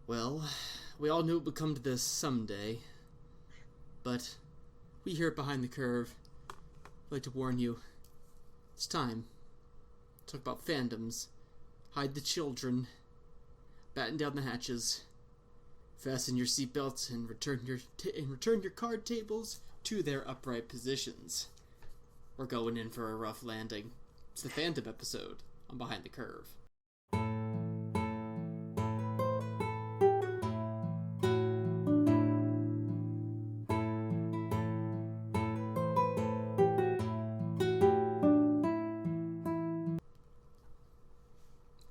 Well, we all knew it would come to this someday, but we here at Behind the Curve would like to warn you. It's time to talk about fandoms. Hide the children, batten down the hatches, fasten your seatbelts, and return your card tables to their upright positions. We're going in for a rough landing. It's the Fandom episode on Behind the Curve.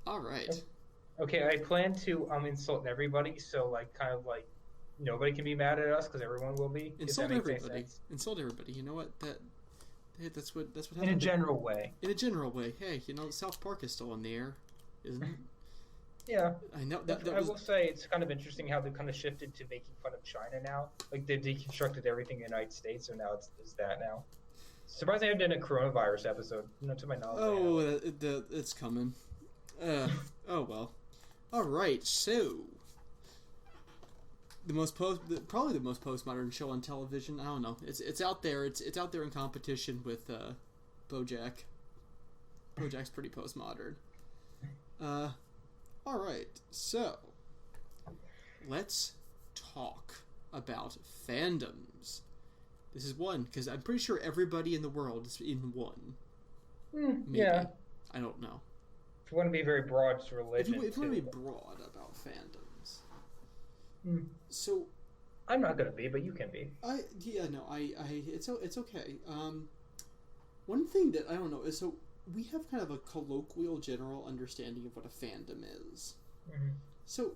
All right. Okay, I plan to insult everybody, so nobody can be mad at us because everyone will be. Insult everybody. Insult everybody. You know what? That's what happens. In a general way. In a general way. Hey, South Park is still in the air, isn't it? Yeah. I know I will say it's kind of interesting how they kind of shifted to making fun of China now. Like they deconstructed everything in the United States, so now it's that now. Surprisingly, I've done a coronavirus episode. To my knowledge. Oh, it's coming. Oh well. All right. So probably the most postmodern show on television. I don't know. It's out there. It's out there in competition with BoJack. BoJack's pretty postmodern. All right. So let's talk about fandoms. This is one because I'm pretty sure everybody in the world is in one. Maybe. Yeah. I don't know. If you want to be very broad, it's religion. If you want to be broad about fandoms. So, I'm not gonna be, but you can be. It's okay. One thing that I don't know is, so we have kind of a colloquial general understanding of what a fandom is. Mm-hmm. So,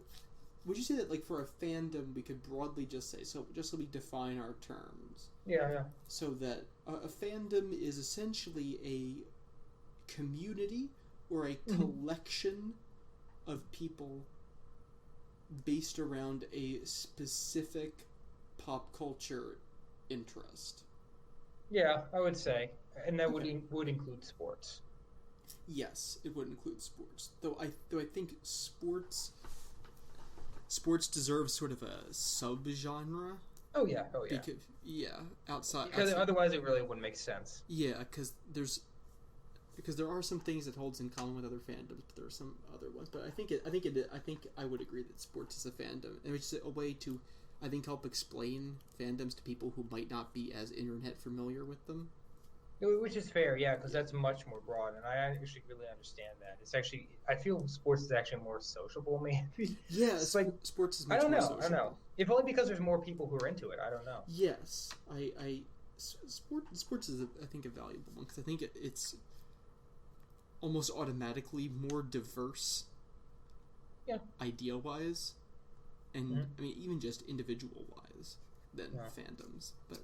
would you say that, like, for a fandom, we could broadly just say, so just so we define our terms. Yeah. So that a fandom is essentially a community or a collection of people based around a specific pop culture interest. Yeah, I would say, and that would include sports. Yes, it would include sports. Though I think sports deserves sort of a subgenre. Oh yeah. Because otherwise it really wouldn't make sense. Yeah, because there are some things it holds in common with other fandoms, but there are some other ones. But I think I would agree that sports is a fandom, and it's a way to, I think, help explain fandoms to people who might not be as internet familiar with them. Which is fair, yeah, because that's much more broad, and I actually really understand that. It's actually, I feel sports is actually more sociable, maybe. Yeah, sports is much more sociable. I don't know. If only because there's more people who are into it. I don't know. Yes, sports is, I think, a valuable one, because I think it's almost automatically more diverse, idea-wise, and I mean even just individual-wise than fandoms. But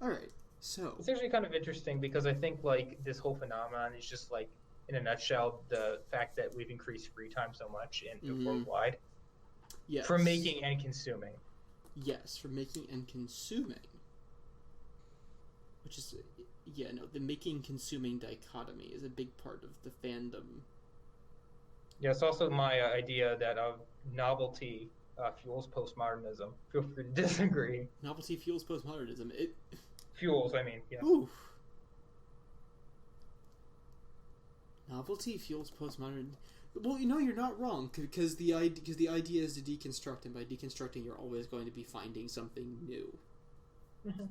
all right, so it's actually kind of interesting because I think like this whole phenomenon is just like, in a nutshell, the fact that we've increased free time so much in worldwide. Yes. From making and consuming. Yes, from making and consuming, which is. Yeah, no, the making-consuming dichotomy is a big part of the fandom. Yeah, it's also my idea that novelty fuels postmodernism. Feel free to disagree. Novelty fuels postmodernism. It fuels, I mean, yeah. Oof. Novelty fuels postmodernism. Well, you're not wrong, because the idea is to deconstruct, and by deconstructing, you're always going to be finding something new. Mm-hmm.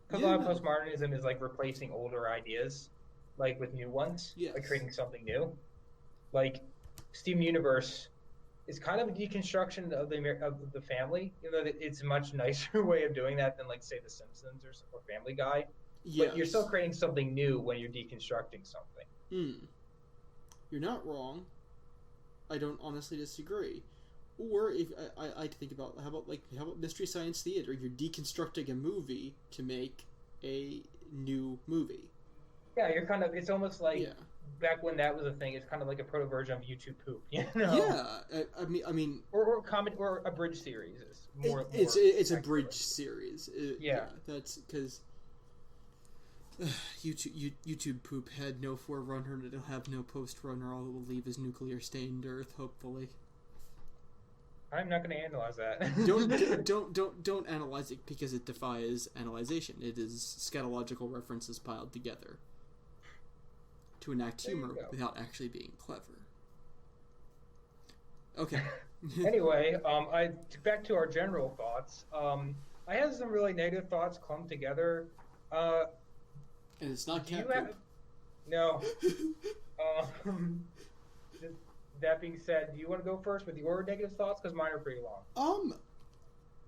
Because a lot of postmodernism is like replacing older ideas, like with new ones, like creating something new. Like Steven Universe is kind of a deconstruction of the family. It's a much nicer way of doing that than like say The Simpsons or Family Guy. Yes. But you're still creating something new when you're deconstructing something. You're not wrong. I don't honestly disagree. Or if I think about how about Mystery Science Theater? You're deconstructing a movie to make a new movie. Yeah, it's almost like back when that was a thing. It's kind of like a proto version of YouTube poop. Yeah, I mean, or a bridge series is more. It's a bridge series. That's because YouTube poop had no forerunner, and it'll have no post runner. All it will leave is nuclear stained Earth, hopefully. I'm not going to analyze that. don't analyze it because it defies analyzation. It is scatological references piled together to enact humor without actually being clever. Okay. Anyway, back to our general thoughts. I had some really negative thoughts clumped together. And it's not cat poop. No. That being said, do you want to go first with your negative thoughts? Because mine are pretty long.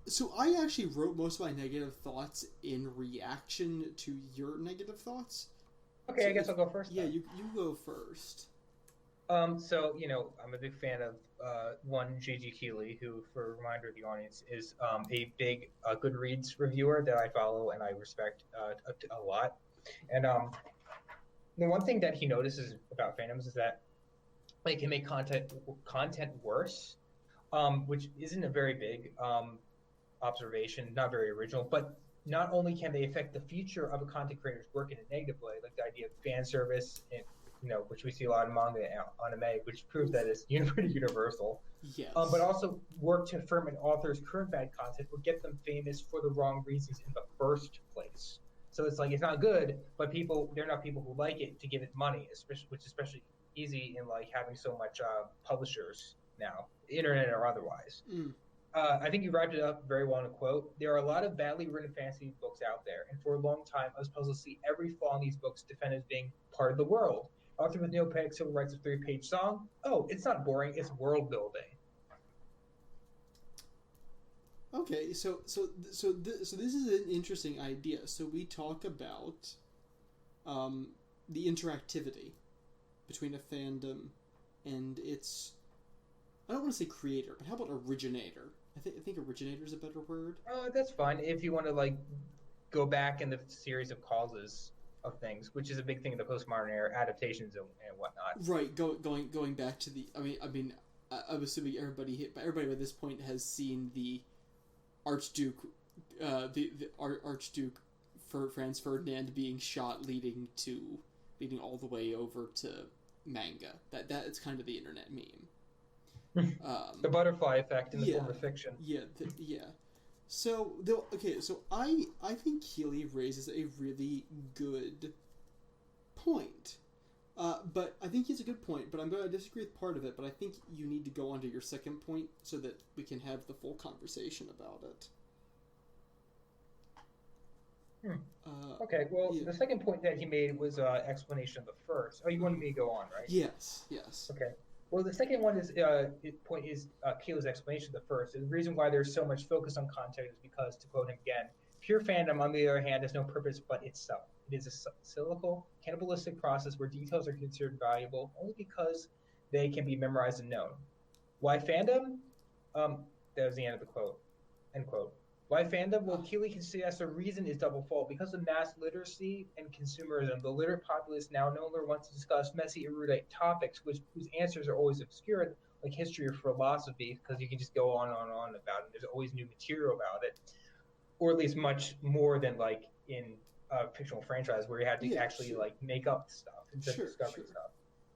So I actually wrote most of my negative thoughts in reaction to your negative thoughts. Okay, so I guess I'll go first. Yeah, you go first. So, I'm a big fan of one Gigi Keeley, who, for a reminder of the audience, is a big Goodreads reviewer that I follow and I respect a lot. And the one thing that he notices about fandoms is that they can make content worse, which isn't a very big observation, not very original, but not only can they affect the future of a content creator's work in a negative way, like the idea of fan service, and which we see a lot in manga and anime, which proves that it's pretty universal. Yes. But also work to affirm an author's current bad content will get them famous for the wrong reasons in the first place. So it's like it's not good, but they're not people who like it to give it money, which is especially easy in like having so much publishers now, internet or otherwise. I think you wrapped it up very well in a quote. There are a lot of badly written fantasy books out there, and for a long time I was puzzled to see every flaw in these books defended as being part of the world. Author with no-peg civil rights, a 3-page song. Oh, it's not boring. It's world building. Okay, so this is an interesting idea. So we talk about the interactivity between a fandom and its, I don't want to say creator, but how about originator? I think originator is a better word. That's fine if you want to like go back in the series of causes of things, which is a big thing in the postmodern era, adaptations and whatnot. Right, going back to the. I'm assuming everybody by this point has seen the Archduke, the Archduke Franz Ferdinand being shot, leading all the way over to manga. That's kind of the internet meme. The butterfly effect in the form of fiction. Yeah. So I think Keeley raises a really good point. But I think he's a good point, but I'm going to disagree with part of it, but I think you need to go on to your second point so that we can have the full conversation about it. Okay, well, the second point that he made was explanation of the first. Oh, you wanted me to go on, right? Yes. Okay. Well, the second one is Keeley's explanation of the first. The reason why there's so much focus on content is because, to quote him again, pure fandom, on the other hand, has no purpose but itself. It is a cyclical, cannibalistic process where details are considered valuable only because they can be memorized and known. Why fandom? That was the end of the quote. End quote. Why fandom? Well, Keeley suggests the reason is double-fold. Because of mass literacy and consumerism, the literate populace now no longer wants to discuss messy, erudite topics whose answers are always obscure, like history or philosophy, because you can just go on and on about it. There's always new material about it, or at least much more than like in a fictional franchise where you had to actually like make up stuff instead of discovering stuff.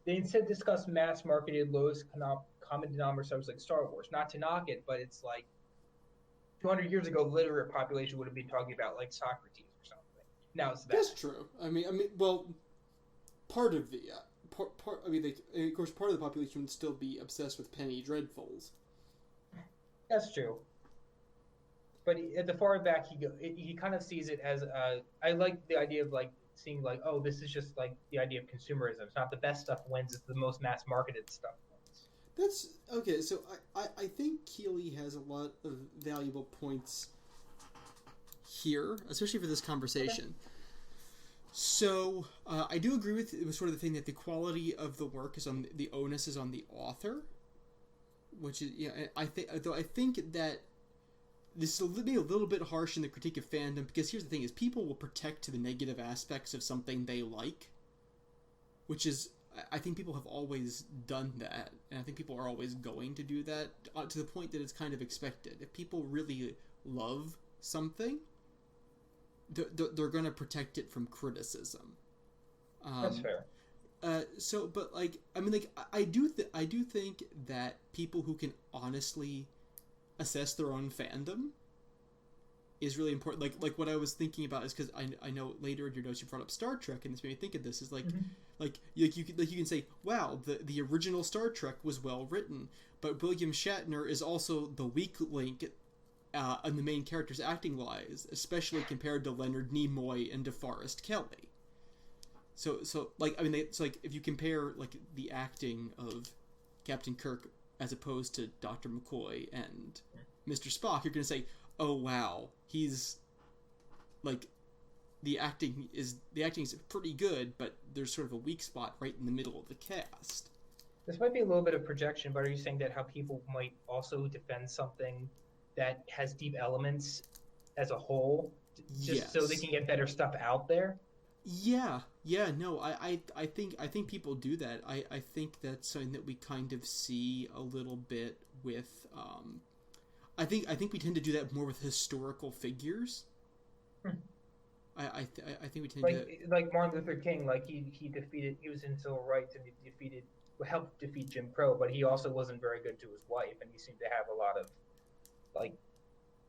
They instead discuss mass-marketed, lowest common denominator subjects like Star Wars. Not to knock it, but it's like 200 years ago, the literate population would have been talking about like Socrates or something. Now it's that. That's true. Well, part of the of course, part of the population would still be obsessed with penny dreadfuls. That's true. But at the far back, he kind of sees it as I like the idea of like seeing like, oh, this is just like the idea of consumerism. It's not the best stuff wins; it's the most mass marketed stuff. That's okay. So I think Keeley has a lot of valuable points here, especially for this conversation. Okay. So I do agree with sort of the thing that the quality of the work is on the onus is on the author, which is I think that this is maybe a little bit harsh in the critique of fandom, because here's the thing: is people will protect the negative aspects of something they like, which is. I think people have always done that, and I think people are always going to do that to the point that it's kind of expected. If people really love something, they're going to protect it from criticism. That's fair. I do think that people who can honestly assess their own fandom is really important. Like what I was thinking about is, because I know later in your notes you brought up Star Trek, and this made me think of this, is like, like you can say, wow, the original Star Trek was well written, but William Shatner is also the weak link in the main character's acting wise, especially compared to Leonard Nimoy and DeForest Kelley. So like, I mean, it's like, if you compare like the acting of Captain Kirk as opposed to Dr. McCoy and Mr. Spock, you're going to say, oh wow, he's like, the acting is pretty good, but there's sort of a weak spot right in the middle of the cast. This might be a little bit of projection, but are you saying that how people might also defend something that has deep elements as a whole, just so they can get better stuff out there? Yeah, no, I think people do that. I think that's something that we kind of see a little bit with, I think we tend to do that more with historical figures. I think we tend to, like Martin Luther King, like he was in civil rights, and he helped defeat Jim Crow, but he also wasn't very good to his wife, and he seemed to have a lot of like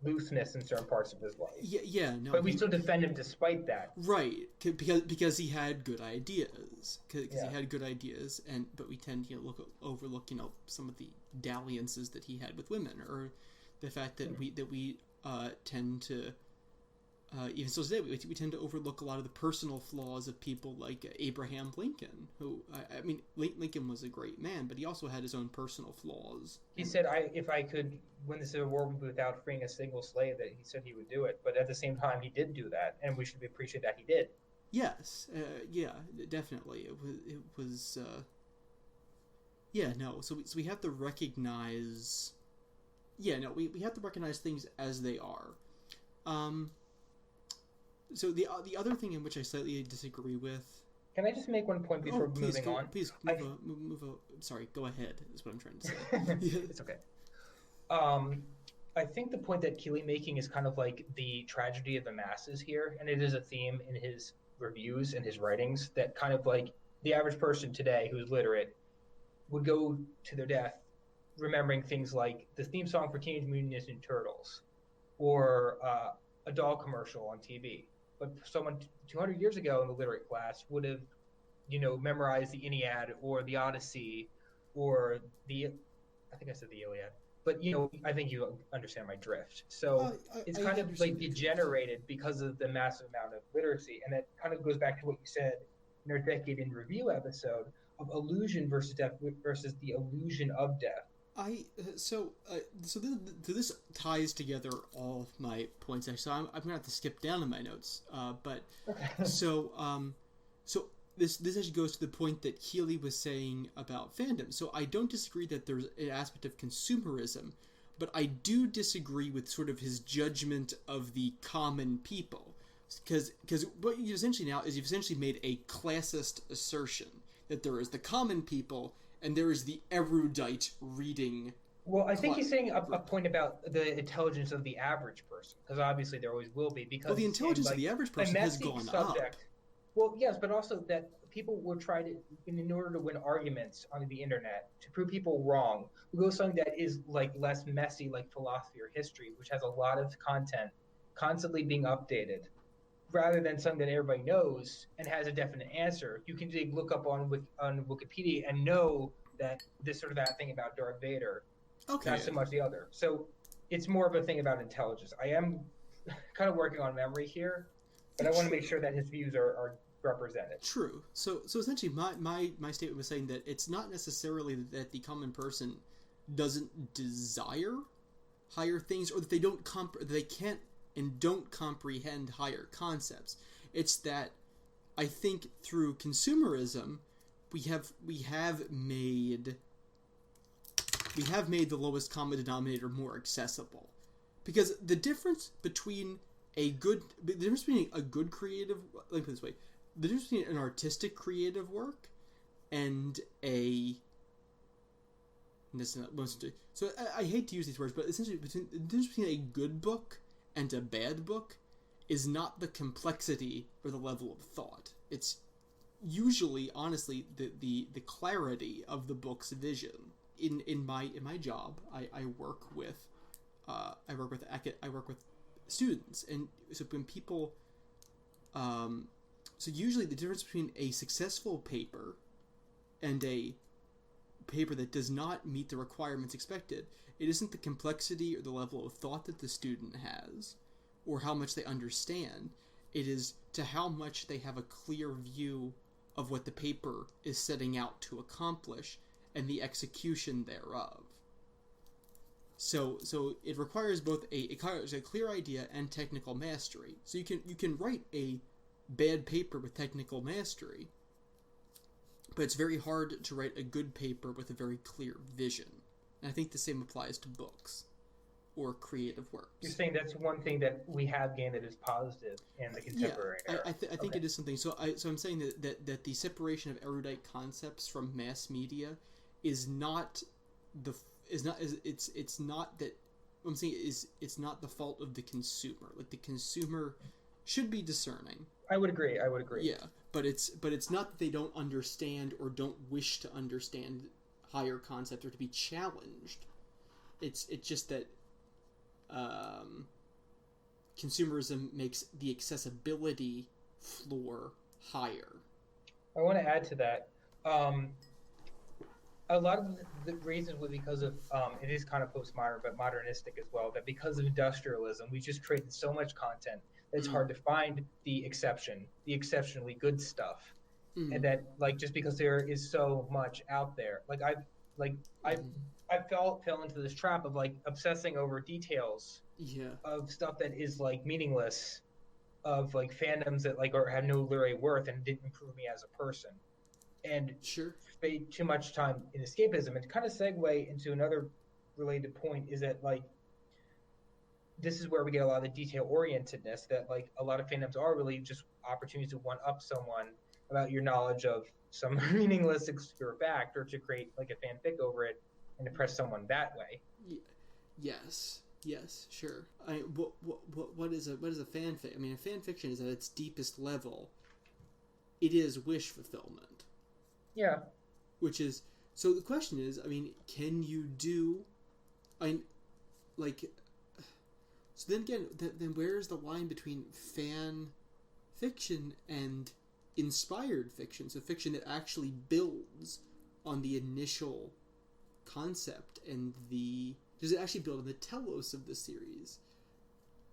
looseness in certain parts of his life. Yeah, no. But we still defend him despite that. Right, because he had good ideas. He had good ideas, but we tend to overlook some of the dalliances that he had with women, or the fact that we tend to even still today we tend to overlook a lot of the personal flaws of people like Abraham Lincoln, who I mean, Lincoln was a great man, but he also had his own personal flaws. He said, if I could win the Civil War without freeing a single slave, that he said he would do it. But at the same time, he did do that, and we should appreciate that he did. Yes, yeah, definitely. It was no. So we have to recognize. Yeah, no, we have to recognize things as they are. So the other thing in which I slightly disagree with. Can I just make one point before moving on? Please move. Sorry, go ahead. Is what I'm trying to say. It's okay. I think the point that Keeley making is kind of like the tragedy of the masses here, and it is a theme in his reviews and his writings, that kind of like the average person today who's literate would go to their death remembering things like the theme song for Teenage Mutant Ninja Turtles, or a doll commercial on TV. But someone 200 years ago in the literate class would have, memorized the Iliad or the Odyssey, or I think I said the Iliad. But, I think you understand my drift. So it's kind of like degenerated because of the massive amount of literacy. And that kind of goes back to what you said in our Decade in Review episode of illusion versus death versus the illusion of death. So this ties together all of my points. Actually, so I'm gonna have to skip down in my notes. So this actually goes to the point that Keeley was saying about fandom. So I don't disagree that there's an aspect of consumerism, but I do disagree with sort of his judgment of the common people, because what you essentially now is you've essentially made a classist assertion that there is the common people and there is the erudite reading. Well, I think he's saying a point about the intelligence of the average person, because obviously there always will be. Because the intelligence of the average person has gone up. Well, yes, but also that people will try to, in order to win arguments on the internet, to prove people wrong, we'll go something that is like less messy, like philosophy or history, which has a lot of content constantly being updated, rather than something that everybody knows and has a definite answer. You can look up on Wikipedia and know that this sort of that thing about Darth Vader, not so much the other. So it's more of a thing about intelligence. I am kind of working on memory here, but I want to make sure that his views are represented. True. So essentially my statement was saying that it's not necessarily that the common person doesn't desire higher things, or that they can't and don't comprehend higher concepts. It's that I think through consumerism we have made the lowest common denominator more accessible, because the difference between a good creative, let me put it this way, the difference between an artistic creative work and so I hate to use these words, but essentially the difference between a good book and a bad book is not the complexity or the level of thought. It's usually, honestly, the clarity of the book's vision. In my job, I work with I work with students, and so when people, so usually the difference between a successful paper and a paper that does not meet the requirements expected, it isn't the complexity or the level of thought that the student has, or how much they understand. It is to how much they have a clear view of what the paper is setting out to accomplish and the execution thereof. So it requires both a clear idea and technical mastery. So you can write a bad paper with technical mastery, but it's very hard to write a good paper with a very clear vision. And I think the same applies to books or creative works. You're saying that's one thing that we have gained that is positive in the contemporary era. I think it is something. So I'm saying that the separation of erudite concepts from mass media is not the it's not that what I'm saying is it's not the fault of the consumer. Like, the consumer should be discerning. I would agree. Yeah, but it's not that they don't understand or don't wish to understand higher concepts or to be challenged. It's just that consumerism makes the accessibility floor higher. I want to add to that. A lot of the reasons was because of it is kind of postmodern, but modernistic as well. That because of industrialism, we just created so much content that it's hard to find the exceptionally good stuff, and that, like, just because there is so much out there, I fell into this trap of, like, obsessing over details of stuff that is, like, meaningless, of, like, fandoms that, like, or have no literary worth and didn't improve me as a person, and spent too much time in escapism. And to kind of segue into another related point is that, like, this is where we get a lot of the detail orientedness, that, like, a lot of fandoms are really just opportunities to one up someone about your knowledge of some meaningless obscure fact, or to create, like, a fanfic over it and impress someone that way. Yes, sure. What is a fanfic? I mean, a fan fiction is at its deepest level. It is wish fulfillment. Yeah. Which is, so the question is, I mean, can you do, so then again, then where's the line between fan fiction and inspired fiction? So fiction that actually builds on the initial concept and does it actually build on the telos of the series?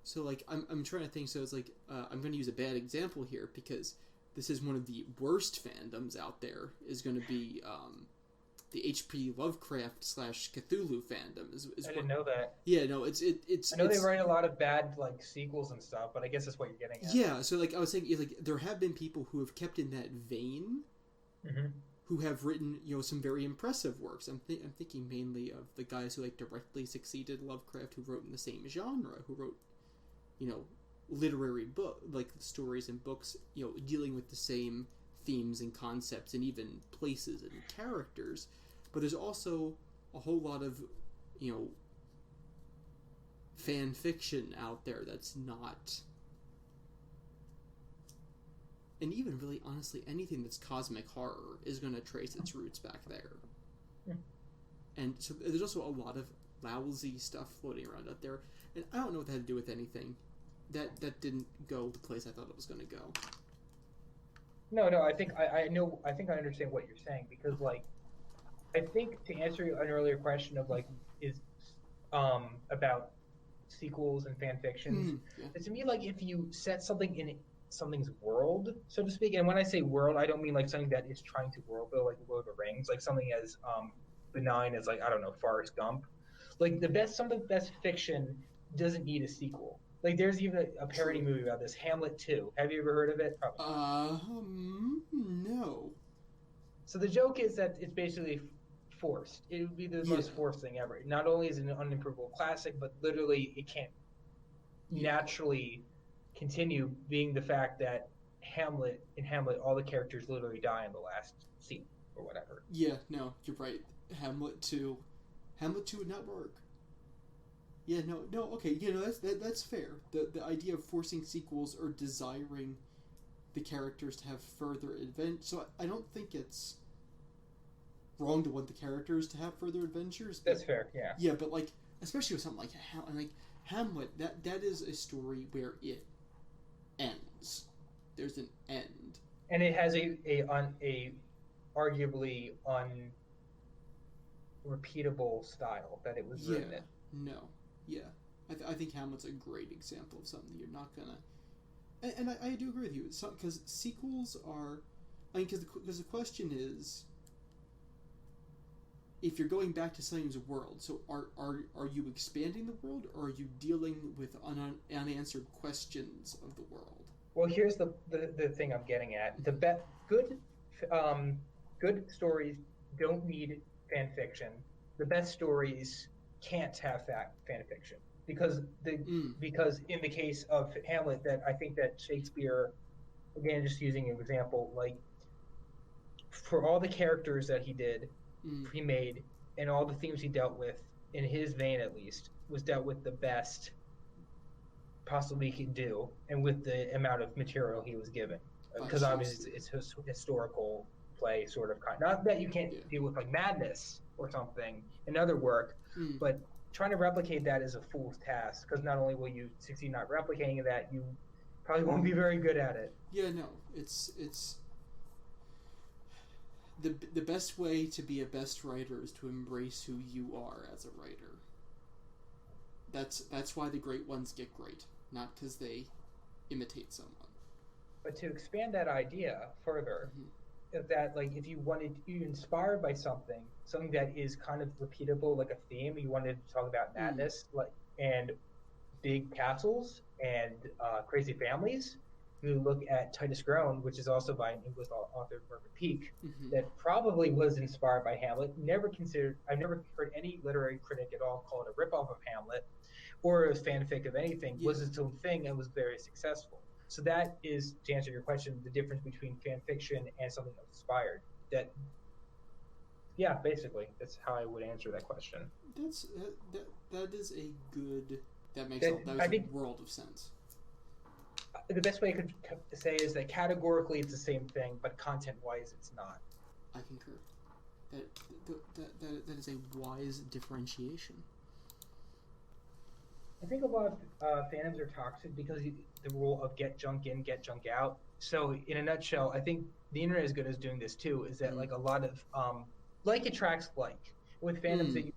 So, like, I'm trying to think. So it's like, I'm going to use a bad example here because this is one of the worst fandoms out there, is going to be the H.P. Lovecraft / Cthulhu fandom. I didn't know that. Yeah, no, it's. I know they write a lot of bad, like, sequels and stuff, but I guess that's what you're getting at. Yeah, so, like, I was saying, like, there have been people who have kept in that vein, who have written, some very impressive works. I'm thinking mainly of the guys who, like, directly succeeded Lovecraft, who wrote in the same genre, who wrote, literary book, like, stories and books, dealing with the same themes and concepts and even places and characters. But there's also a whole lot of, fan fiction out there that's not, and even really, honestly, anything that's cosmic horror is going to trace its roots back there. Yeah. And so there's also a lot of lousy stuff floating around out there, and I don't know what that had to do with anything. That didn't go the place I thought it was going to go. No, I think I understand what you're saying, because, like, I think to answer an earlier question of, like, is about sequels and fan fictions, to me, like, if you set something in something's world, so to speak, and when I say world, I don't mean, like, something that is trying to world build, like Lord of the Rings, like something as benign as, like, I don't know, Forrest Gump. Like, some of the best fiction doesn't need a sequel. Like, there's even a parody movie about this, Hamlet 2. Have you ever heard of it? Probably. No. So the joke is that it's basically forced. It would be the most forced thing ever. Not only is it an unimprovable classic, but literally it can't naturally continue, being the fact that in Hamlet, all the characters literally die in the last scene or whatever. Yeah, no, you're right. Hamlet 2 would not work. Yeah, no, okay, that's fair. The idea of forcing sequels or desiring the characters to have further adventure. So I don't think it's wrong to want the characters to have further adventures. That's fair, yeah. Yeah, but, like, especially with something like Hamlet. That is a story where it ends. There's an end, and it has a arguably unrepeatable style that it was written in. No, yeah. I think Hamlet's a great example of something you're not gonna. And I do agree with you. Because sequels are, because the question is, if you're going back to something's world, so are you expanding the world, or are you dealing with unanswered questions of the world? Well, here's the thing I'm getting at. Good stories don't need fan fiction. The best stories can't have fan fiction because in the case of Hamlet, that I think that Shakespeare, again, just using an example, like for all the characters that he made, and all the themes he dealt with, in his vein at least, was dealt with the best possibly he could do, and with the amount of material he was given. Because obviously it's historical play sort of not that you can't deal with like madness or something in other work, but trying to replicate that is a fool's task, because not only will you succeed not replicating that, you probably won't be very good at it. Yeah, no, it's the best way to be a best writer is to embrace who you are as a writer. That's why the great ones get great, not because they imitate someone. But to expand that idea further, that like if you're inspired by something that is kind of repeatable, like a theme, you wanted to talk about madness, like, and big castles and crazy families. You look at Titus Groan, which is also by an English author, Margaret Peake, that probably was inspired by Hamlet. I've never heard any literary critic at all call it a ripoff of Hamlet or a fanfic of anything. Was its own thing and was very successful. So that is, to answer your question, the difference between fan fiction and something that's inspired. Basically, that's how I would answer that question. That is a good. That makes a world of sense. The best way I could say is that categorically it's the same thing, but content-wise it's not. I concur. That is a wise differentiation. I think a lot of fandoms are toxic because the rule of get junk in, get junk out. So in a nutshell, I think the internet is good as doing this too, is that like a lot of like attracts like. With fandoms that you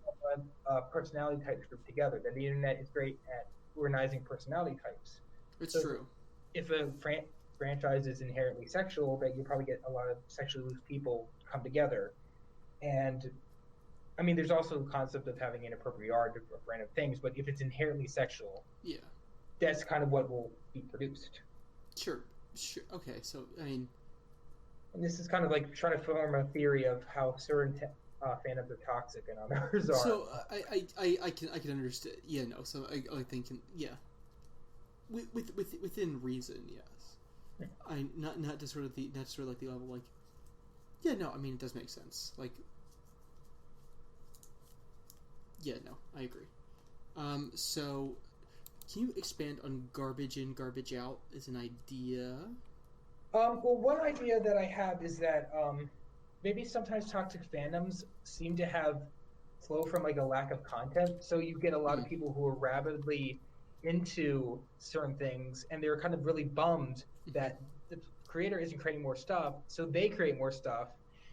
have personality types grouped together, that the internet is great at organizing personality types. It's true. If a franchise is inherently sexual, that you probably get a lot of sexually loose people come together. And I mean, there's also the concept of having inappropriate art of random things, but if it's inherently sexual, that's kind of what will be produced. Sure. Okay, so I mean, and this is kind of like trying to form a theory of how certain fandoms are toxic and others are. So I can understand. Yeah, no. So I think within reason, yes. I not to sort of like the level like. Yeah, no. I mean, it does make sense. Like. Yeah, no, I agree. So, can you expand on garbage in, garbage out as an idea? Well, one idea that I have is that maybe sometimes toxic fandoms seem to have flow from like a lack of content. So you get a lot of people who are rabidly into certain things, and they're kind of really bummed that the creator isn't creating more stuff, so they create more stuff,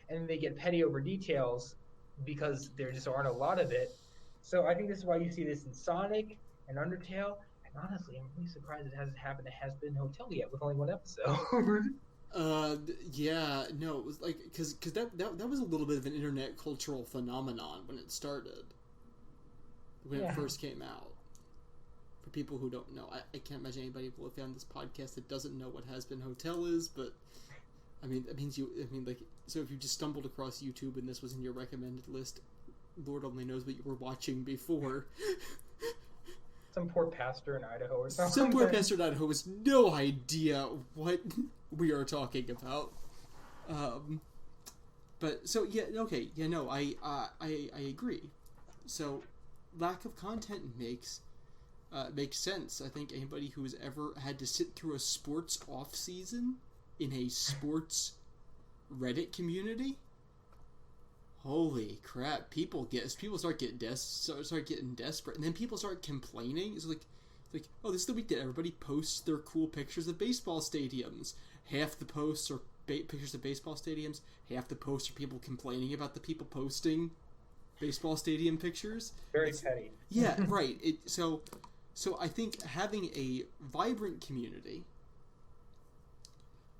and they get petty over details because there just aren't a lot of it. So I think this is why you see this in Sonic and Undertale. And honestly, I'm really surprised it hasn't happened to Has Been Hotel yet with only one episode. Yeah, no, it was like because that was a little bit of an internet cultural phenomenon when it started, when it first came out. For people who don't know, I can't imagine anybody will have found this podcast that doesn't know what Has Been Hotel is, but I mean that means so if you just stumbled across YouTube and this was in your recommended list, Lord only knows what you were watching before. Some poor pastor in Idaho or something. Some poor pastor in Idaho has no idea what we are talking about. But so yeah, okay, yeah, no, I agree. So lack of content makes sense. I think anybody who has ever had to sit through a sports off season in a sports Reddit community, Holy crap! People start getting desperate, and then people start complaining. It's like, oh, this is the week that everybody posts their cool pictures of baseball stadiums. Half the posts are pictures of baseball stadiums. Half the posts are people complaining about the people posting baseball stadium pictures. Very petty. Yeah, right. So I think having a vibrant community.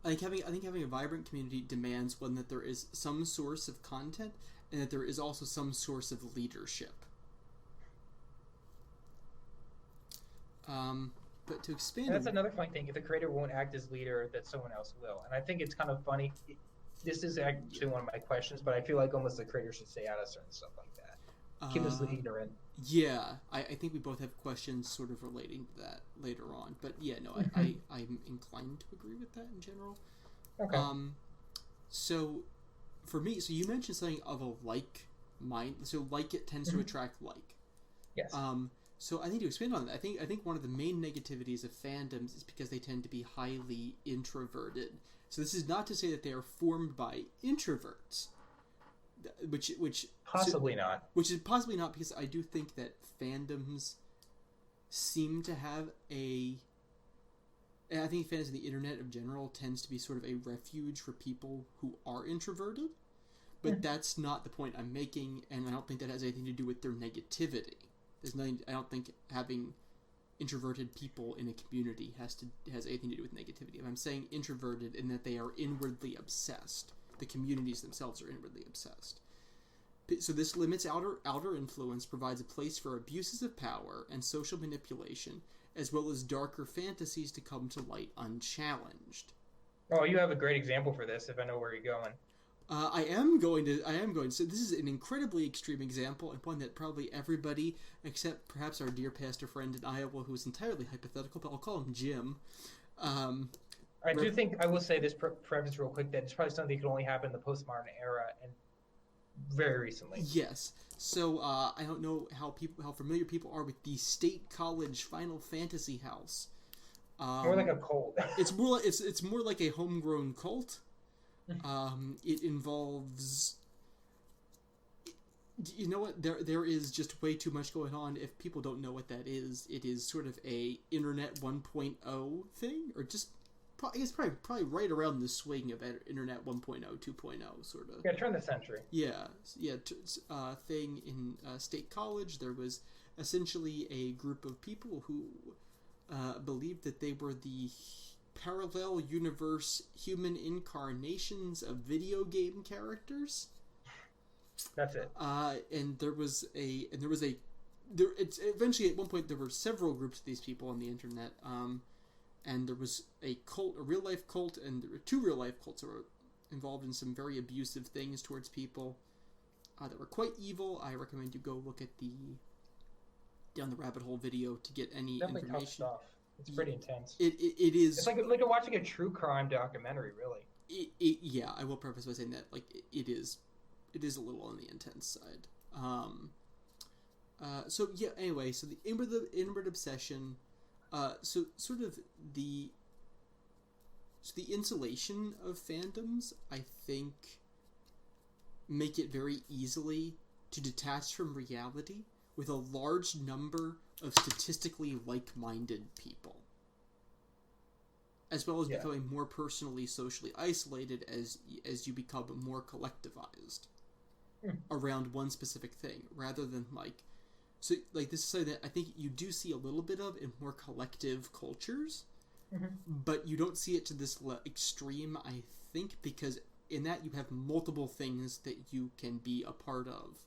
I think having a vibrant community demands one that there is some source of content and that there is also some source of leadership. But to expand, and that's another funny thing. If the creator won't act as leader, that someone else will. And I think it's kind of funny. This is actually one of my questions, but I feel like almost the creator should stay out of certain stuff like that. Keep us ignorant. Yeah, I think we both have questions sort of relating to that later on. But yeah, no, I'm inclined to agree with that in general. Okay. So for me, so you mentioned something of a like mind. So like it tends to attract like. Yes. So I need to expand on that. I think one of the main negativities of fandoms is because they tend to be highly introverted. So this is not to say that they are formed by introverts. Which possibly not. Which is possibly not, because I do think that fandoms seem to have and I think fandoms of the internet in general tends to be sort of a refuge for people who are introverted, but that's not the point I'm making, and I don't think that has anything to do with their negativity. I don't think having introverted people in a community has anything to do with negativity. If I'm saying introverted in that they are inwardly obsessed, the communities themselves are inwardly obsessed. So this limits outer influence, provides a place for abuses of power and social manipulation, as well as darker fantasies to come to light unchallenged. Oh, you have a great example for this, if I know where you're going. I am going to. So this is an incredibly extreme example, and one that probably everybody, except perhaps our dear pastor friend in Iowa, who is entirely hypothetical, but I'll call him Jim. I do think I will say this preface real quick, that it's probably something that could only happen in the postmodern era and very recently. Yes. So I don't know how familiar people are with the State College Final Fantasy House. More like a cult. It's more like a homegrown cult. It involves. You know what? There is just way too much going on. If people don't know what that is, it is sort of a Internet 1.0 thing, or just. I guess probably right around the swing of Internet 1.0, 2.0, sort of. Yeah, turn the century. Yeah. Thing in State College, there was essentially a group of people who believed that they were the parallel universe human incarnations of video game characters. That's it. Eventually at one point there were several groups of these people on the internet. And there was a real-life cult, and there were two real-life cults that were involved in some very abusive things towards people that were quite evil. I recommend you go look at the Down the Rabbit Hole video to get any definitely information. Tough stuff. It's pretty intense. It is. It's like watching a true crime documentary, really. Yeah, I will preface by saying that it is a little on the intense side. Anyway, so the inward obsession. So sort of the insulation of fandoms, I think, make it very easily to detach from reality with a large number of statistically like-minded people, as well as becoming more personally, socially isolated as you become more collectivized around one specific thing, rather than So, this is something that I think you do see a little bit of in more collective cultures, but you don't see it to this extreme, I think, because in that you have multiple things that you can be a part of,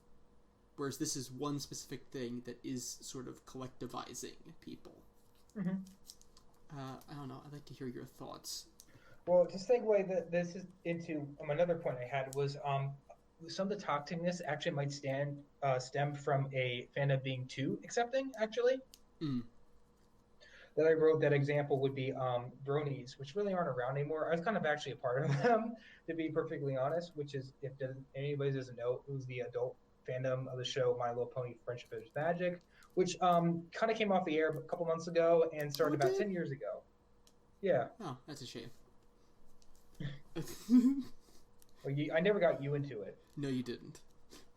whereas this is one specific thing that is sort of collectivizing people. I don't know. I'd like to hear your thoughts. Well, to segue this is into another point I had was some of the toxicness actually might stem from a fandom being too accepting, actually. That I wrote that example would be bronies, which really aren't around anymore. I was kind of actually a part of them, to be perfectly honest, which is, if anybody doesn't know, it was the adult fandom of the show My Little Pony Friendship is Magic, which kind of came off the air a couple months ago and started about 10 years ago. Yeah. Oh, that's a shame. Well, I never got you into it. No, you didn't.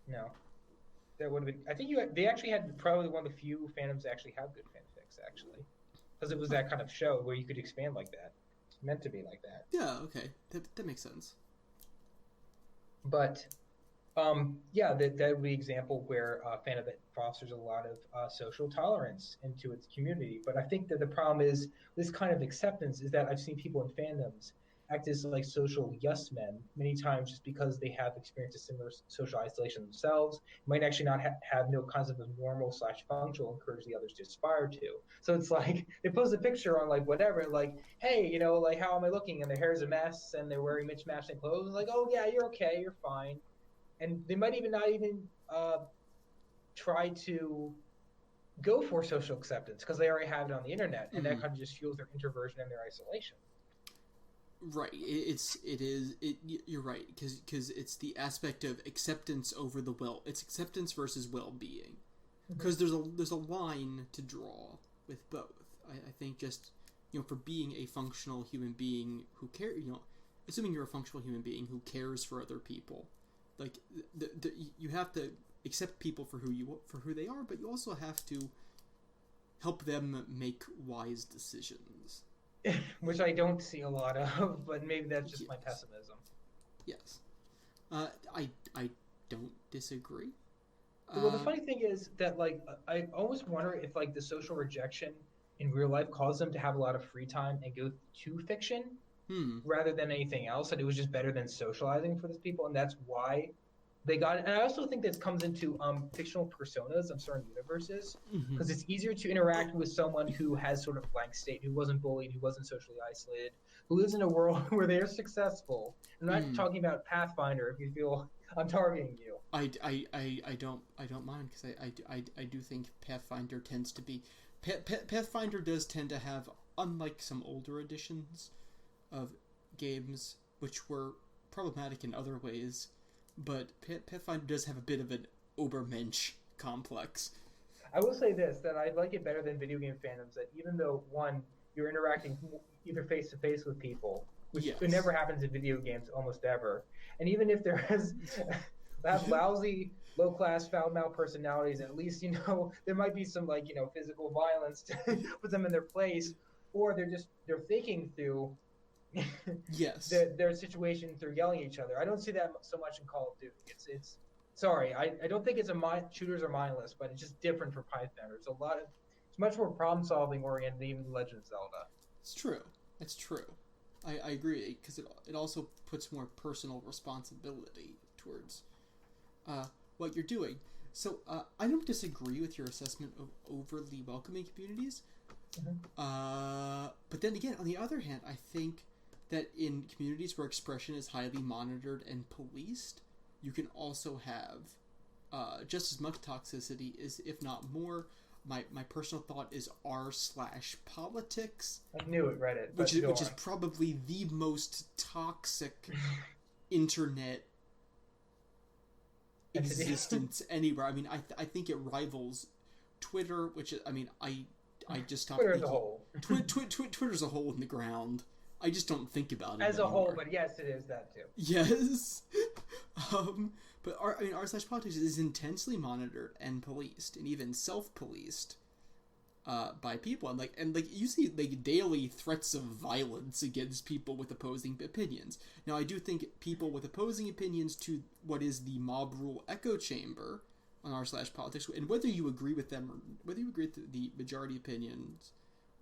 No, that would have been. I think they actually had probably one of the few fandoms that actually have good fanfics, actually, because it was that kind of show where you could expand like that. It's meant to be like that. Yeah. Okay. That makes sense. But yeah, that would be an example where fandom that fosters a lot of social tolerance into its community. But I think that the problem is this kind of acceptance is that I've seen people in fandoms act as like social yes men many times just because they have experienced a similar social isolation themselves, might actually not have no concept of normal / functional, encourage the others to aspire to. So it's like they post a picture on like whatever, like, hey, like how am I looking? And their hair is a mess and they're wearing mismatching clothes. Like, oh yeah, you're okay, you're fine. And they might even not even try to go for social acceptance because they already have it on the internet, and that kind of just fuels their introversion and their isolation. Right. You're right, because it's the aspect of acceptance over the will. It's acceptance versus well-being, because there's a line to draw with both. I think just for being a functional human being who assuming you're a functional human being who cares for other people, like you have to accept people for who they are, but you also have to help them make wise decisions. Which I don't see a lot of, but maybe that's just my pessimism. Yes. I don't disagree. Well, the funny thing is that like I always wonder if like the social rejection in real life caused them to have a lot of free time and go to fiction rather than anything else, and it was just better than socializing for these people, and that's why they got it. And I also think this comes into fictional personas of certain universes, because it's easier to interact with someone who has sort of blank state, who wasn't bullied, who wasn't socially isolated, who lives in a world where they're successful. I'm not talking about Pathfinder if you feel I'm targeting you. I don't mind, because I do think Pathfinder tends to be Pathfinder does tend to have, unlike some older editions of games which were problematic in other ways, but Pathfinder does have a bit of an Obermensch complex. I will say this, that I like it better than video game fandoms, that even though, one, you're interacting either face-to-face with people, which it never happens in video games almost ever, and even if there is have lousy, low-class, foul-mouthed personalities, at least, there might be some, like, physical violence to put them in their place, or they're faking through their situation through yelling at each other. I don't see that so much in Call of Duty. It's sorry, I don't think shooters are mindless, but it's just different for Pathfinder. It's much more problem solving oriented than even Legend of Zelda. It's true. I agree, because it also puts more personal responsibility towards what you're doing. So I don't disagree with your assessment of overly welcoming communities. But then again, on the other hand, I think that in communities where expression is highly monitored and policed, you can also have just as much toxicity, if not more. My personal thought is r/politics. I knew it, Reddit. Which is probably the most toxic internet existence anywhere. I mean, I think it rivals Twitter, which I just stopped Twitter as a whole. Twitter's a hole in the ground. I just don't think about it as a whole, but yes, it is that too. Yes, but r/politics is intensely monitored and policed, and even self-policed by people, and you see like daily threats of violence against people with opposing opinions. Now, I do think people with opposing opinions to what is the mob rule echo chamber on r/politics, and whether you agree with them or whether you agree with the majority opinions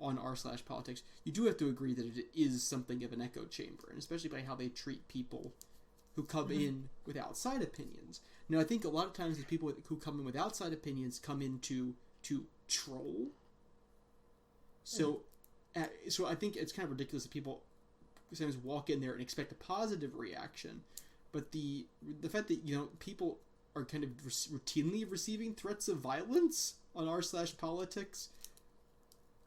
on r/politics, you do have to agree that it is something of an echo chamber, and especially by how they treat people who come in with outside opinions. Now, I think a lot of times the people who come in with outside opinions come in to troll. So I think it's kind of ridiculous that people sometimes walk in there and expect a positive reaction, but the fact that people are kind of routinely receiving threats of violence on r/politics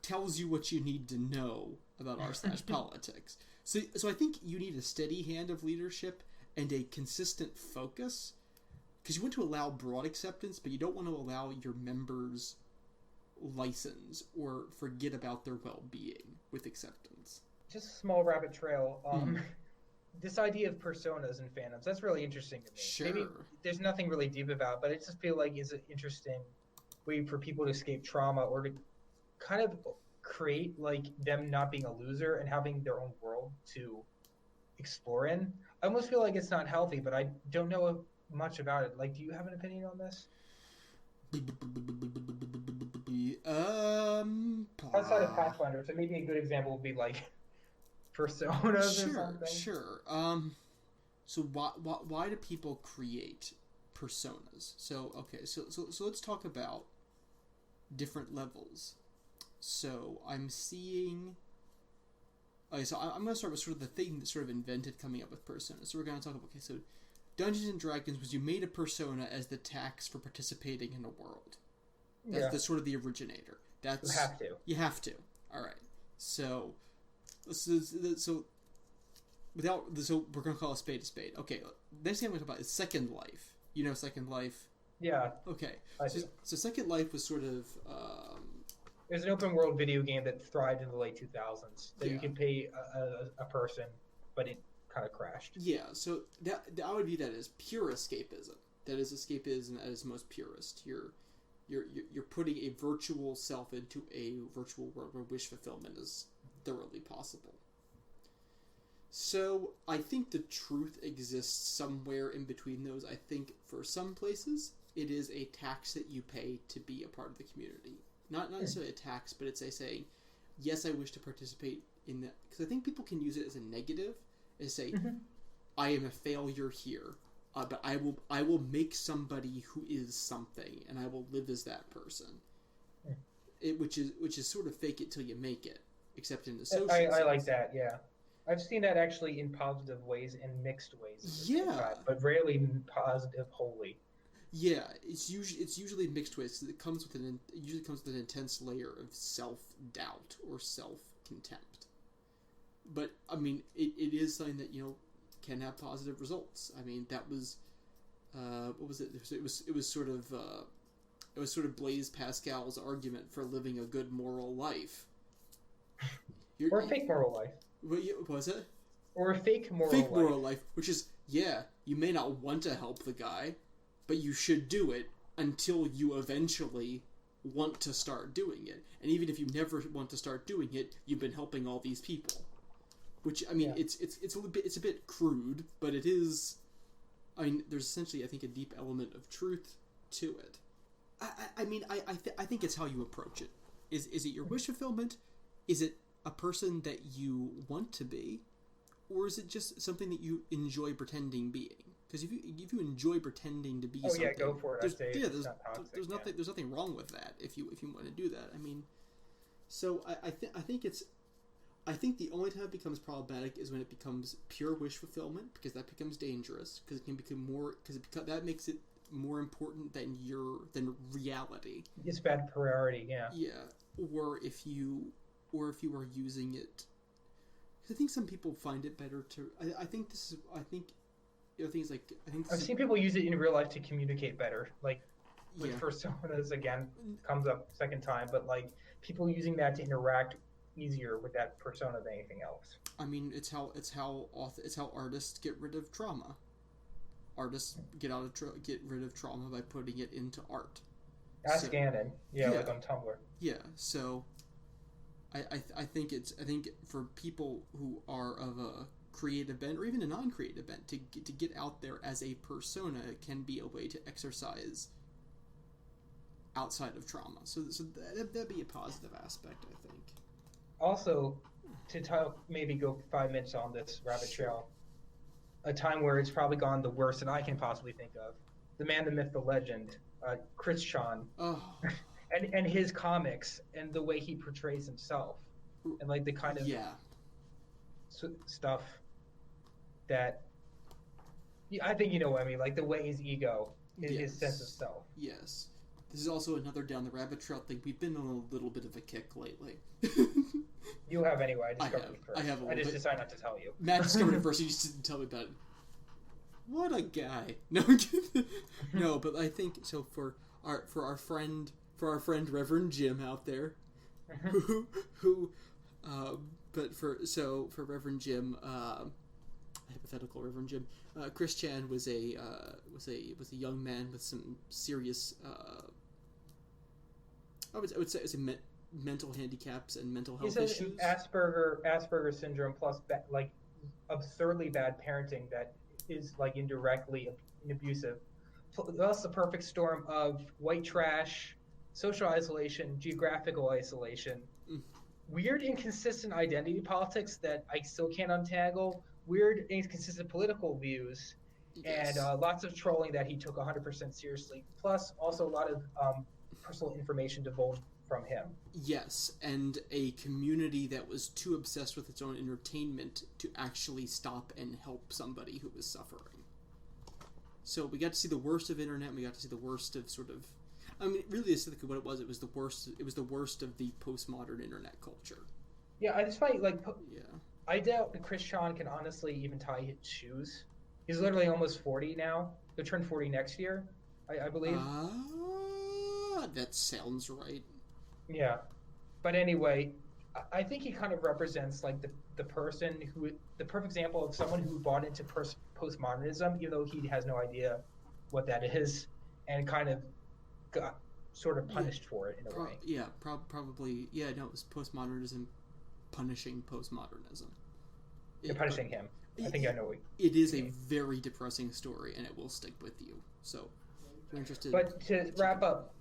tells you what you need to know about r/politics. So I think you need a steady hand of leadership and a consistent focus, because you want to allow broad acceptance, but you don't want to allow your members license or forget about their well-being with acceptance. Just a small rabbit trail. this idea of personas and fandoms, that's really interesting to me. Sure. Maybe there's nothing really deep about it, but I just feel like it's an interesting way for people to escape trauma or to kind of create like them not being a loser and having their own world to explore in. I almost feel like it's not healthy, but I don't know much about it. Like, do you have an opinion on this? Outside of Pathfinder, so maybe a good example would be like personas or something. Sure. So why do people create personas? So let's talk about different levels. So I'm seeing. Okay, so I'm going to start with sort of the thing that sort of invented coming up with personas. So we're going to talk about, so Dungeons and Dragons was you made a persona as the tax for participating in a world. That's sort of the originator. That's you have to. You have to. All right. So we're going to call a spade a spade. Okay. Next thing I'm going to talk about is Second Life. You know Second Life? Yeah. Okay. So Second Life was sort of. It was an open world video game that thrived in the late 2000s. That you could pay a person, but it kind of crashed. Yeah, so that I would view that as pure escapism. That is escapism at its most purest. You're putting a virtual self into a virtual world where wish fulfillment is thoroughly possible. So I think the truth exists somewhere in between those. I think for some places it is a tax that you pay to be a part of the community. Not necessarily a tax, but it's a saying, yes, I wish to participate in that. Because I think people can use it as a negative, as say, I am a failure here, but I will make somebody who is something, and I will live as that person. Which is sort of fake it till you make it, except in the social sense. I like that, yeah. I've seen that actually in positive ways and mixed ways. Yeah. But rarely positive wholly. Yeah, it's usually mixed ways because it usually comes with an intense layer of self-doubt or self-contempt. But I mean, it is something that can have positive results. I mean, that was what was it? It was sort of Blaise Pascal's argument for living a good moral life. Or a fake moral life. What was it? Or a fake moral life. Fake moral life, which is you may not want to help the guy, but you should do it until you eventually want to start doing it. And even if you never want to start doing it, you've been helping all these people. Which, I mean, it's a bit crude, but it is. I mean, there's essentially, I think, a deep element of truth to it. I think it's how you approach it. Is it your wish fulfillment? Is it a person that you want to be, or is it just something that you enjoy pretending being? Because if you enjoy pretending to be something, go for it. There's nothing wrong with that if you want to do that. I mean, so I think the only time it becomes problematic is when it becomes pure wish fulfillment, because that becomes dangerous, because it can become more that makes it more important than reality. It's bad priority, yeah. Yeah, or if you are using it, I think some people find it better to. I think things like I've seen people use it in real life to communicate better, like with personas. Again, comes up second time, but like people using that to interact easier with that persona than anything else. I mean, it's how artists get rid of trauma. Artists get rid of trauma by putting it into art. Ask Gannon, like on Tumblr. Yeah, so I think for people who are of a creative bent or even a non-creative bent to get out there as a persona can be a way to exercise outside of trauma. So that'd be a positive aspect, I think. Also, to maybe go 5 minutes on this rabbit trail, a time where it's probably gone the worst that I can possibly think of. The man, the myth, the legend, Chris Chan, and his comics and the way he portrays himself, and like the kind of stuff that I think you know what I mean, like the way his ego, his sense of self. Yes. This is also another down the rabbit trail thing. We've been on a little bit of a kick lately. You have anyway. I discovered it first. I have a little bit. I just decided not to tell you. Matt discovered it first. He just didn't tell me about it. What a guy. No, but I think so for our friend Reverend Jim out there, for Reverend Jim, hypothetical Reverend Jim. Chris Chan was a young man with some serious I would say mental handicaps and mental health issues. Asperger syndrome plus like absurdly bad parenting that is like indirectly abusive. Thus, the perfect storm of white trash, social isolation, geographical isolation, weird inconsistent identity politics that I still can't untangle, weird inconsistent political views, and lots of trolling that he took 100% seriously. Plus, also a lot of personal information divulged from him. Yes, and a community that was too obsessed with its own entertainment to actually stop and help somebody who was suffering. So we got to see the worst of internet. We got to see the worst of sort of, I mean, really, aesthetically, what it was the worst. It was the worst of the postmodern internet culture. Yeah, I just find I doubt that Chris Chan can honestly even tie his shoes. He's literally almost 40 now. He'll turn 40 next year, I believe. That sounds right. Yeah, but anyway, I think he kind of represents like the person who, the perfect example of someone who bought into postmodernism, even though he has no idea what that is, and kind of got sort of punished for it in a way. Yeah, probably. Yeah, no, it was postmodernism punishing postmodernism. Punishing him. I think I know what it is a very depressing story, and it will stick with you. So, if you're interested. But to wrap up,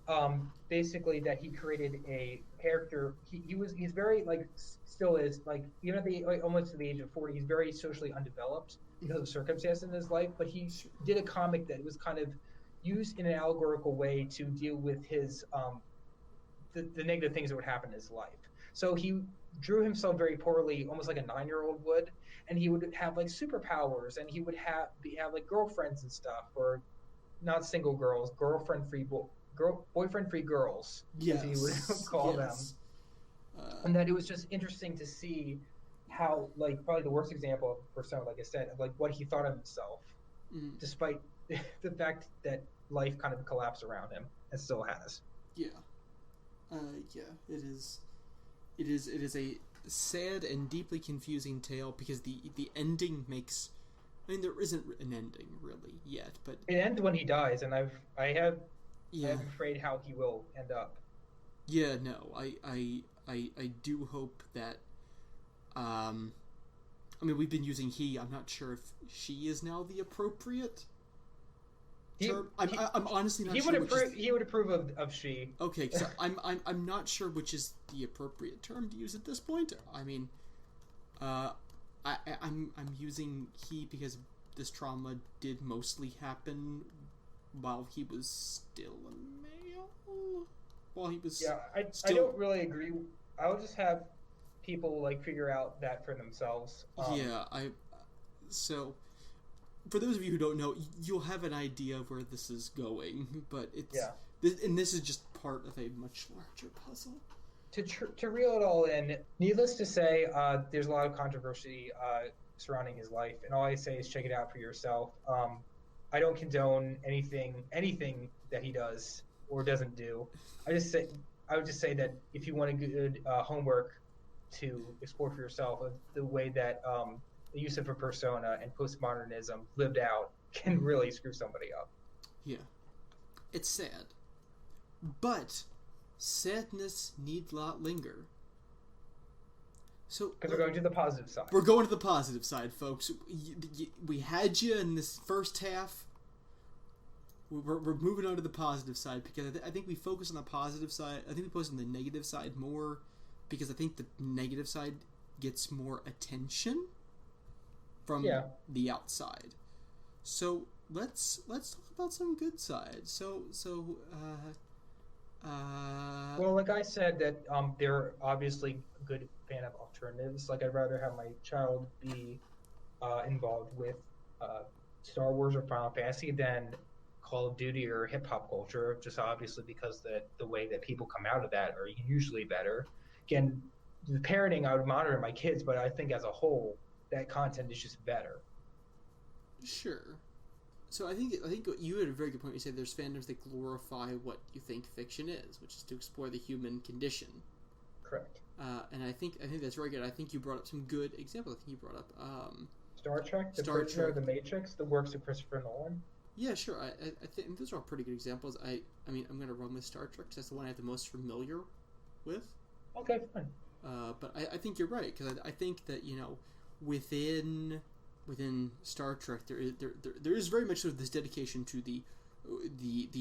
basically that he created a character. He's very like still is like even at almost to the age of 40, he's very socially undeveloped because of circumstances in his life. But he did a comic that was kind of used in an allegorical way to deal with his the negative things that would happen in his life. So he drew himself very poorly, almost like a 9-year-old would, and he would have like superpowers, and he would have like girlfriends and stuff, or not single girls, boyfriend-free girls, as he would call them. And that it was just interesting to see how, like, probably the worst example of a persona, like I said, of like what he thought of himself, despite the fact that life kind of collapsed around him, and still has. Yeah. It is a sad and deeply confusing tale because the ending makes. I mean, there isn't an ending really yet, but it ends when he dies, and I'm afraid how he will end up. Yeah, no, I do hope that. I mean, we've been using he. I'm not sure if she is now the appropriate term. I'm honestly not sure. He would approve of she. Okay, so I'm not sure which is the appropriate term to use at this point. I mean, I'm using he because this trauma did mostly happen while he was still a male. While he was I don't really agree. I would just have people like figure out that for themselves. So for those of you who don't know, you'll have an idea of where this is going, but this is just part of a much larger puzzle. To reel it all in, needless to say, there's a lot of controversy surrounding his life, and all I say is check it out for yourself. I don't condone anything that he does or doesn't do. I would just say that if you want a good homework to explore for yourself, the way that the use of a persona and postmodernism lived out can really screw somebody up. Yeah, it's sad, but sadness need not linger. So because we're going to the positive side. We're going to the positive side, folks. We had you in this first half. We're moving on to the positive side because I think we focus on the positive side. I think we focus on the negative side more because I think the negative side gets more attention from the outside. So let's talk about some good sides. Well, like I said, that they're obviously a good fan of alternatives. Like I'd rather have my child be involved with Star Wars or Final Fantasy than Call of Duty or hip hop culture, just obviously because the way that people come out of that are usually better. Again, the parenting, I would monitor my kids, but I think as a whole, that content is just better. Sure. So I think you had a very good point. You said there's fandoms that glorify what you think fiction is, which is to explore the human condition. Correct. And I think that's very good. I think you brought up some good examples. I think you brought up Star Trek, The Prisoner of the Matrix, the works of Christopher Nolan. Yeah, sure. I think those are all pretty good examples. I mean, I'm going to run with Star Trek because that's the one I have the most familiar with. Okay, fine. But I think you're right, because I think that, you know, within Star Trek there is very much sort of this dedication to the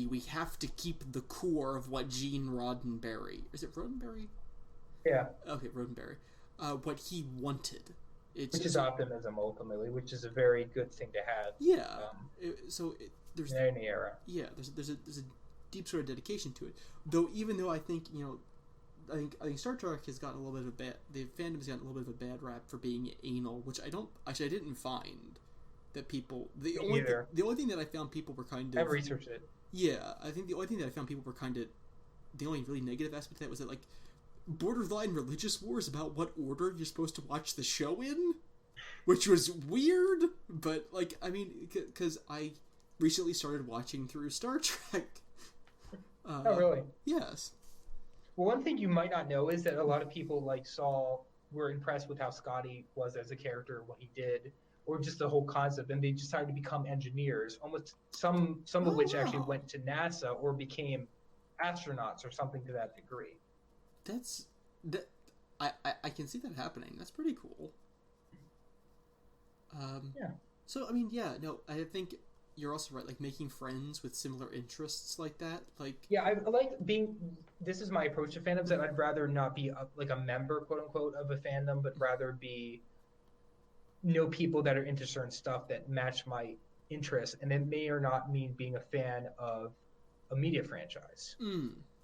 we have to keep the core of what Gene Roddenberry, is it Roddenberry? Yeah. Okay, Roddenberry. What he wanted. Which is optimism, ultimately, which is a very good thing to have. Yeah. There's in any era. Yeah, there's a deep sort of dedication to it. Even though I think, you know, I think Star Trek has gotten a little bit of a bad. The fandom has gotten a little bit of a bad rap for being anal, which I didn't find that people. The only thing that I found people were kind of. I've researched it. Yeah, I think the only thing that I found people were kind of. The only really negative aspect of that was that, like, borderline religious wars about what order you're supposed to watch the show in, which was weird. But, like, I mean, because I recently started watching through Star Trek. Oh, really? Yes. Well, one thing you might not know is that a lot of people were impressed with how Scotty was as a character, what he did, or just the whole concept, and they decided to become engineers. Almost some of which actually went to NASA or became astronauts or something to that degree. I can see that happening. That's pretty cool. Yeah. So I mean, yeah, no, I think you're also right. Like, making friends with similar interests like that, like. Yeah, I like being. This is my approach to fandoms. That I'd rather not be a member, quote unquote, of a fandom, but rather know people that are into certain stuff that match my interests, and it may or not mean being a fan of a media franchise.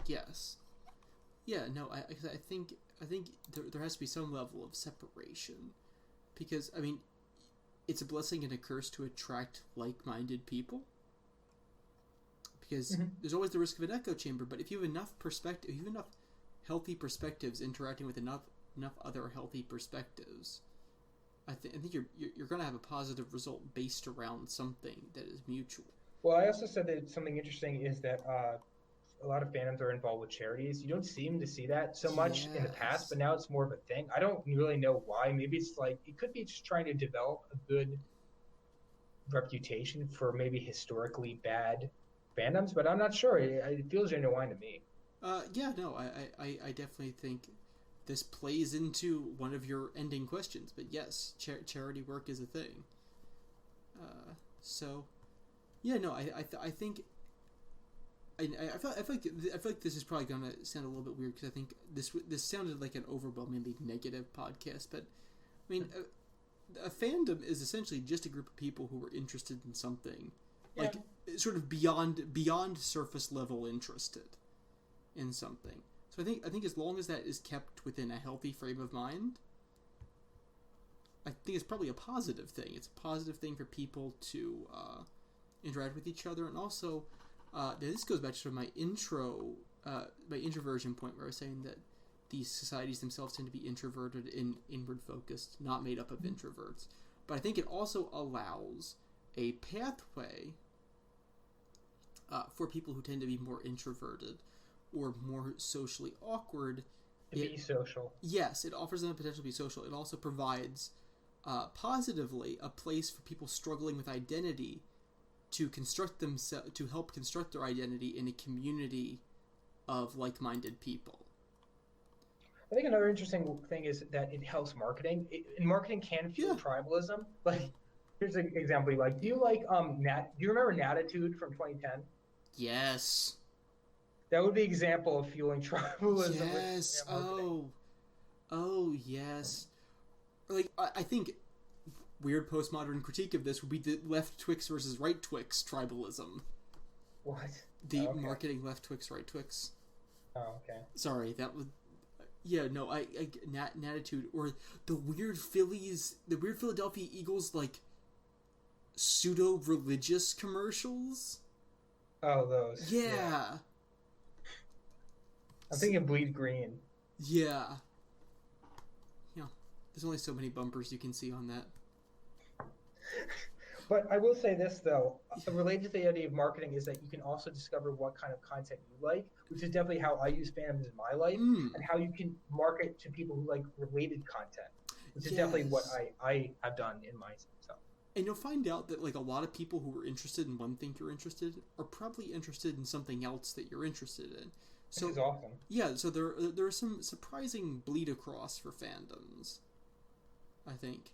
Yes. Yeah. No. I think there has to be some level of separation, because I mean, it's a blessing and a curse to attract like-minded people, because there's always the risk of an echo chamber. But if you have enough perspective, you have enough healthy perspectives interacting with enough other healthy perspectives, I think you're going to have a positive result based around something that is mutual. Well, I also said that something interesting is that a lot of fandoms are involved with charities. You don't seem to see that so much in the past, but now it's more of a thing. I don't really know why. Maybe it's like, it could be just trying to develop a good reputation for maybe historically bad fandoms, but I'm not sure. It feels genuine to me. Yeah, no, I definitely think this plays into one of your ending questions, but yes, charity work is a thing. So, yeah, no, I think. I feel like this is probably going to sound a little bit weird, because I think this sounded like an overwhelmingly negative podcast. But I mean, a fandom is essentially just a group of people who are interested in something, like sort of beyond surface level interested in something. So I think as long as that is kept within a healthy frame of mind, I think it's probably a positive thing. It's a positive thing for people to interact with each other, and also. This goes back to sort of my introversion point, where I was saying that these societies themselves tend to be introverted and inward focused, not made up of introverts. But I think it also allows a pathway for people who tend to be more introverted or more socially awkward. To be social. Yes, it offers them the potential to be social. It also provides positively a place for people struggling with identity to help construct their identity in a community of like-minded people. I think another interesting thing is that it helps marketing. And marketing can fuel tribalism. Like, here's an example. Like, do you remember Natitude from 2010? Yes. That would be an example of fueling tribalism. Yes. Oh, yes. Like, I think weird postmodern critique of this would be the left Twix versus right Twix tribalism. What? The marketing left Twix, right Twix. Oh, okay. Sorry, that was. Yeah, no, Natitude, or the weird Philadelphia Eagles, like, pseudo-religious commercials. Oh, those. Yeah. I'm thinking Bleed Green. Yeah. Yeah. There's only so many bumpers you can see on that. But I will say this, though, related to the idea of marketing is that you can also discover what kind of content you like, which is definitely how I use fandoms in my life, and how you can market to people who like related content. which is definitely what I have done in my stuff. And you'll find out that like a lot of people who are interested in one thing you're interested in are probably interested in something else that you're interested in. So, which is awesome. Yeah, so there are some surprising bleed across for fandoms, I think.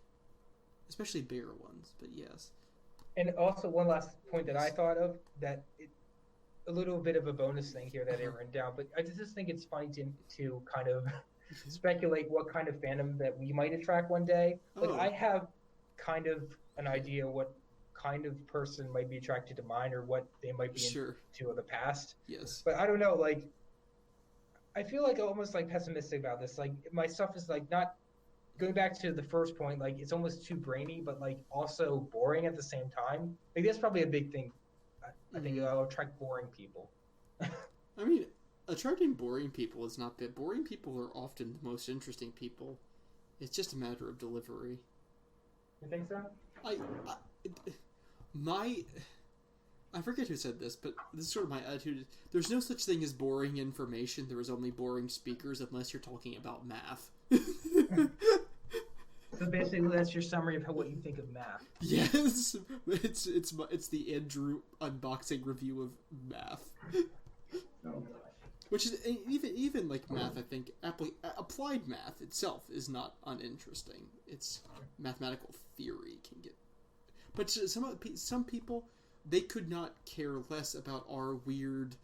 Especially bigger ones, but yes. And also one last point that I thought of, that a little bit of a bonus thing here that I written down, but I just think it's funny to kind of speculate what kind of fandom that we might attract one day. Like I have kind of an idea what kind of person might be attracted to mine or what they might be into in the past. Yes. But I don't know, like I feel like almost like pessimistic about this. Like my stuff is like not going back to the first point, like it's almost too brainy, but like also boring at the same time. Like that's probably a big thing. I think I'll attract boring people. I mean, attracting boring people is not bad. Boring people are often the most interesting people. It's just a matter of delivery. You think so? I forget who said this, but this is sort of my attitude. There's no such thing as boring information. There is only boring speakers, unless you're talking about math. So basically, that's your summary of what you think of math. Yes, it's the Andrew unboxing review of math. Oh. Which is even like math. I think applied math itself is not uninteresting. It's mathematical theory can get, but some people, they could not care less about our weird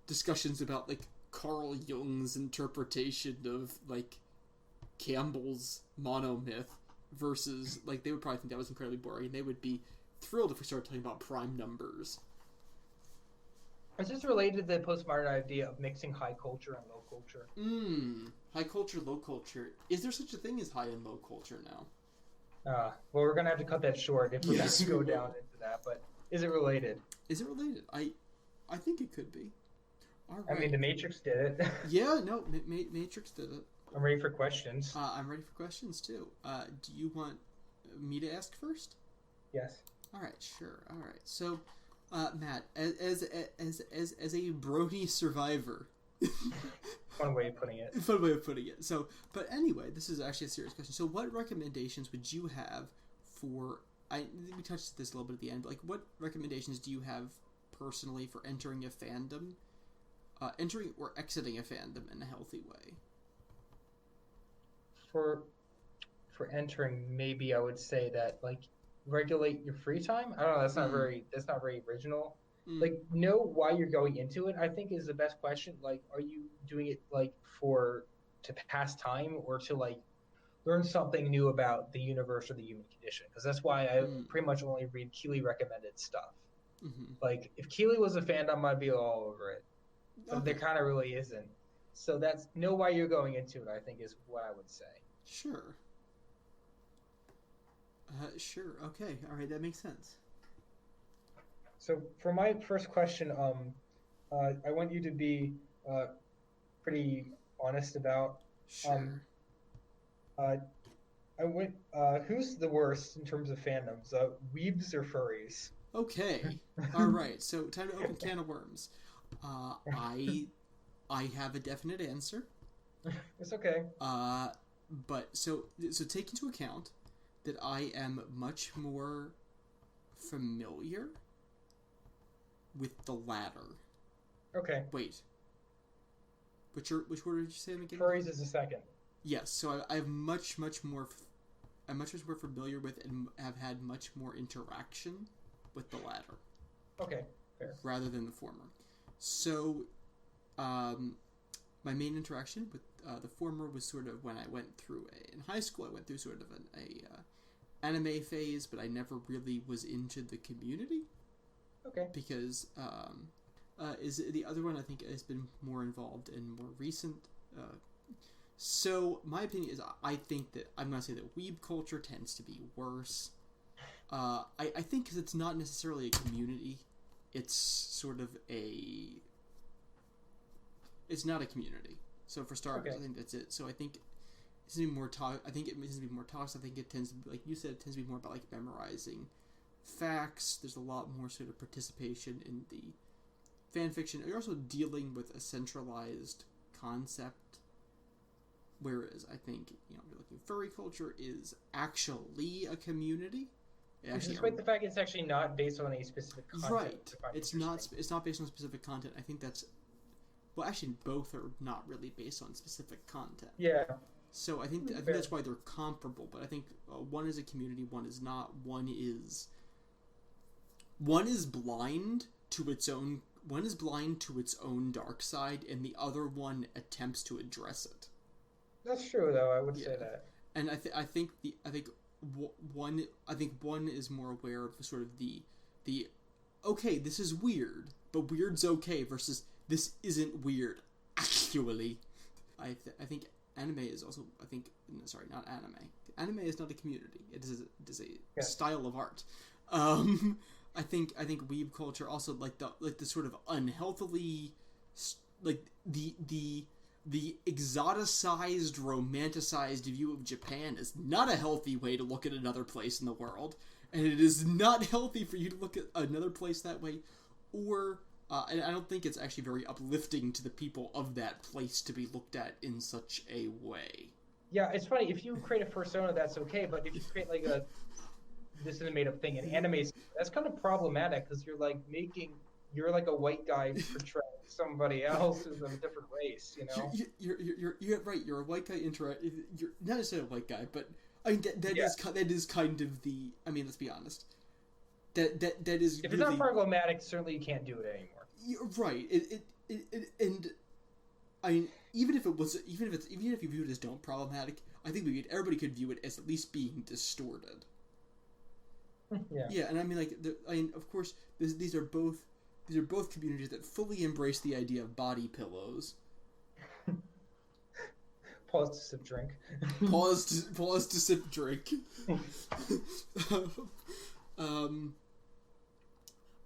discussions about like Carl Jung's interpretation of like Campbell's monomyth versus like they would probably think that was incredibly boring, and they would be thrilled if we started talking about prime numbers. Is this related to the postmodern idea of mixing high culture and low culture? High culture, low culture. Is there such a thing as high and low culture now? Well, we're gonna have to cut that short if we're going to go down into that. But is it related? Is it related? I think it could be. All right. I mean, The Matrix did it. Yeah, no, Matrix did it. I'm ready for questions. I'm ready for questions too. Do you want me to ask first? Yes. All right, sure. All right. So, Matt, as a Brony survivor. Fun way of putting it. Fun way of putting it. So, but anyway, this is actually a serious question. So, what recommendations would you have for? We touched this a little bit at the end. But like, what recommendations do you have personally for entering a fandom, entering or exiting a fandom in a healthy way? For entering, maybe I would say that like regulate your free time. I don't know. That's not very original. Like know why you're going into it, I think is the best question. Like, are you doing it like to pass time or to like learn something new about the universe or the human condition? Because that's why I pretty much only read Keeley recommended stuff. Like if Keeley was a fandom, I'd be all over it. But there kind of really isn't. So that's know why you're going into it, I think, is what I would say. Sure. Sure. Okay. All right. That makes sense. So for my first question, I want you to be pretty honest about. Sure. Who's the worst in terms of fandoms? Weebs or furries? Okay. All right. So time to open can of worms. I have a definite answer. It's okay. But so take into account that I am much more familiar with the latter. Okay. Wait. Which word did you say again? Furries is the second. Yes. So I'm much more familiar with and have had much more interaction with the latter. Okay. Fair. Rather than the former. So, my main interaction with the former was sort of when I went through in high school. I went through sort of an anime phase, but I never really was into the community. Okay. Because is the other one I think has been more involved in more recent. So my opinion is I think that I'm gonna say that weeb culture tends to be worse. I think because it's not necessarily a community. It's sort of it's not a community. So for starters, I think that's it. So I think it's gonna be more I think it tends to be more talks. I think it tends to be, like you said, it tends to be more about like memorizing facts. There's a lot more sort of participation in the fan fiction. You're also dealing with a centralized concept whereas I think, you know, you're looking, furry culture is actually a community. Despite the fact it's actually not based on a specific content. Right. It's not based on specific content. I think that's, well, actually both are not really based on specific content. Yeah. So I think that's why they're comparable. But I think one is a community, one is not. One is blind to its own. One is blind to its own dark side, and the other one attempts to address it. That's true, though. I would say that. And I think one is more aware of sort of the okay, this is weird, but weird's okay versus this isn't weird actually. I think anime is also, not anime. Anime is not a community. It is a style of art. I think weeb culture also, like the sort of unhealthily, like the exoticized, romanticized view of Japan is not a healthy way to look at another place in the world, and it is not healthy for you to look at another place that way, or and I don't think it's actually very uplifting to the people of that place to be looked at in such a way. Yeah, it's funny, if you create a persona, that's okay, but if you create like this is a made up thing in anime, that's kind of problematic, because you're like a white guy portraying somebody else who's of a different race, you know? You're right. You're a white guy. You're not necessarily a white guy, but I mean that is kind of the. I mean, let's be honest. That is. If really, it's not problematic, certainly you can't do it anymore. You're right. And I mean, even if you view it as don't problematic, I think everybody could view it as at least being distorted. Yeah. Yeah, and I mean, of course, these are both communities that fully embrace the idea of body pillows. Pause to sip drink. Pause to sip drink.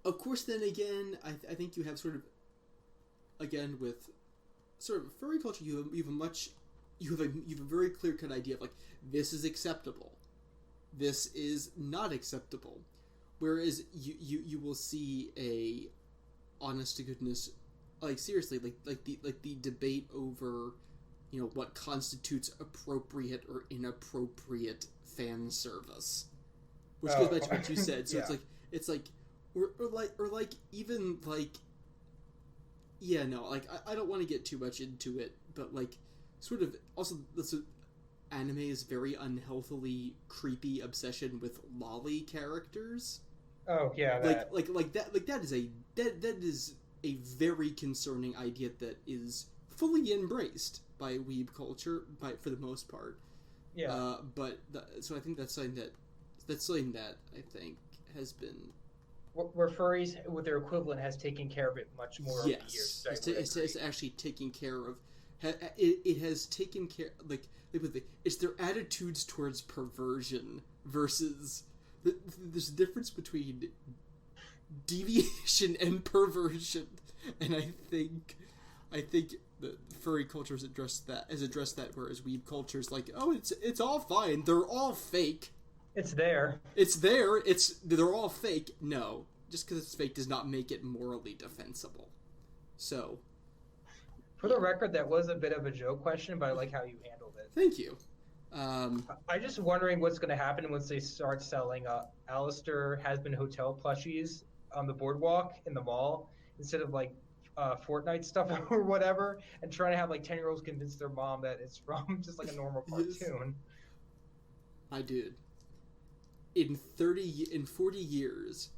Of course, then again, I think you have sort of, again, with sort of furry culture, you have a very clear cut idea of, like, this is acceptable, this is not acceptable. Whereas you will see a honest to goodness, like, seriously, like the debate over, you know, what constitutes appropriate or inappropriate fan service, which goes back to what you said. So yeah. it's like even like, yeah, no, like I don't want to get too much into it, but like sort of also anime is very unhealthily creepy obsession with lolly characters. Oh yeah, that is a very concerning idea that is fully embraced by weeb culture, for the most part. Yeah. So I think that's something that I think has been, where furries with their equivalent has taken care of it much more over the years. It's actually taken care of. It has taken care, it's their attitudes towards perversion versus. There's a difference between deviation and perversion, and I think the furry culture has addressed that, whereas weeb culture is like, oh, it's all fine, they're all fake. It's there. They're all fake. No, just because it's fake does not make it morally defensible. So, for the record, that was a bit of a joke question, but I like how you handled it. Thank you. I'm just wondering what's going to happen once they start selling Alistair Has-Been Hotel plushies on the boardwalk in the mall instead of like Fortnite stuff or whatever, and trying to have like 10-year-olds convince their mom that it's from just like a normal cartoon. Yes. I did. In 40 years,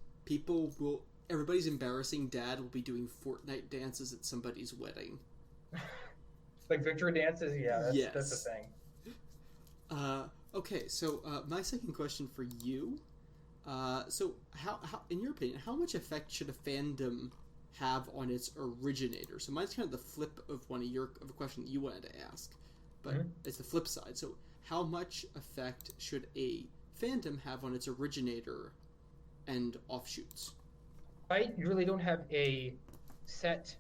everybody's embarrassing dad will be doing Fortnite dances at somebody's wedding. Like victory dances? Yeah, that's the thing. Okay, so my second question for you. So how, in your opinion, how much effect should a fandom have on its originator? So mine's kind of the flip of a question that you wanted to ask, but it's the flip side. So how much effect should a fandom have on its originator and offshoots? I really don't have a set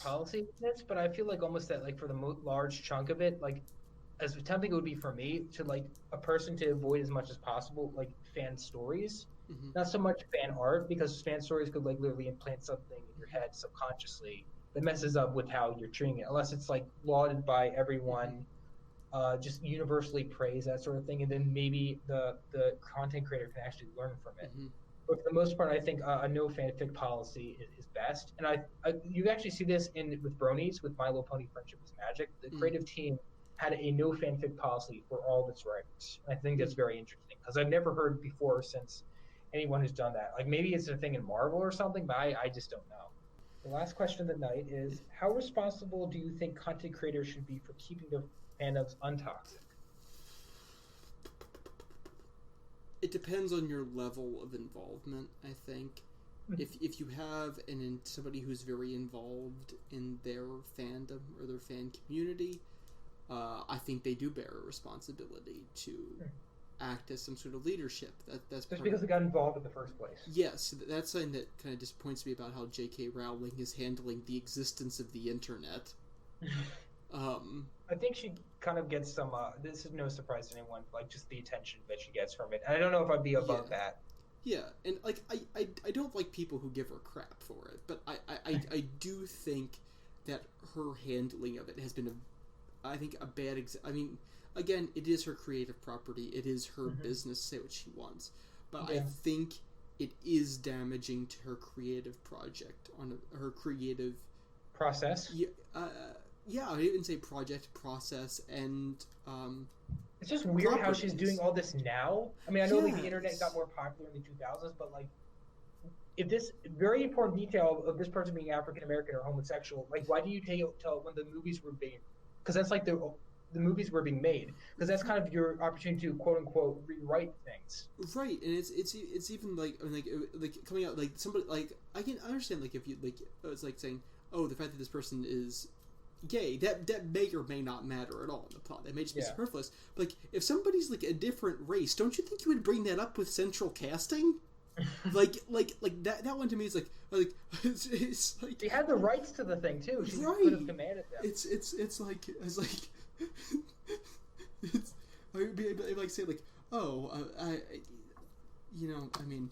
policy for this, but I feel like almost that, like, for the large chunk of it, like, as tempting it would be for me to, like, a person to avoid as much as possible, like, fan stories, not so much fan art, because fan stories could, like, literally implant something in your head subconsciously that messes up with how you're treating it, unless it's like lauded by everyone, just universally praised, that sort of thing, and then maybe the content creator can actually learn from it. Mm-hmm. But for the most part, I think a no fanfic policy is best. And I you actually see this with Bronies, with My Little Pony Friendship is Magic. The creative team had a no fanfic policy for all of its writers. And I think that's very interesting because I've never heard before since anyone who's done that. Like maybe it's a thing in Marvel or something, but I just don't know. The last question of the night is, how responsible do you think content creators should be for keeping their fandoms untoxic? It depends on your level of involvement, I think. If you have somebody who's very involved in their fandom or their fan community, I think they do bear a responsibility to act as some sort of leadership. That's just because they got involved in the first place. Yes, that's something that kind of disappoints me about how J.K. Rowling is handling the existence of the internet. I think she kind of gets some. This is no surprise to anyone. Like just the attention that she gets from it, and I don't know if I'd be above that. Yeah, and like I don't like people who give her crap for it, but I do think that her handling of it has been a bad. I mean, again, it is her creative property. It is her business to say what she wants, but I think it is damaging to her creative project her creative process. Yeah, I would even say project, process, and it's just weird properties. How she's doing all this now. I mean, I know like the internet got more popular in the 2000s, but like, if this very important detail of this person being African American or homosexual, like, why do you tell when the movies were being? Because that's like the movies were being made. Because that's kind of your opportunity to quote unquote rewrite things. Right, and it's even like coming out like somebody like I can understand like if you like it's like saying, oh, the fact that this person is gay, that may or may not matter at all in the plot. That may just be superfluous. But like, if somebody's like a different race, don't you think you would bring that up with central casting? like that one to me is like it's like they had the rights to the thing too. She could have commanded them. It's like it's I would be like say like, oh, I mean,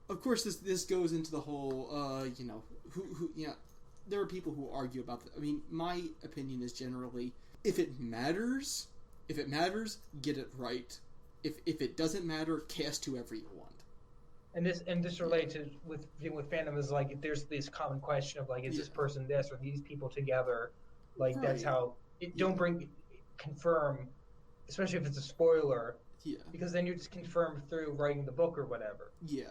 of course this goes into the whole who there are people who argue about that. I mean, my opinion is generally, if it matters, get it right. If it doesn't matter, cast whoever you want. And this related with fandom is like, if there's this common question of like, is this person this or these people together? Like that's how it confirm, especially if it's a spoiler. Yeah. Because then you're just confirmed through writing the book or whatever. Yeah.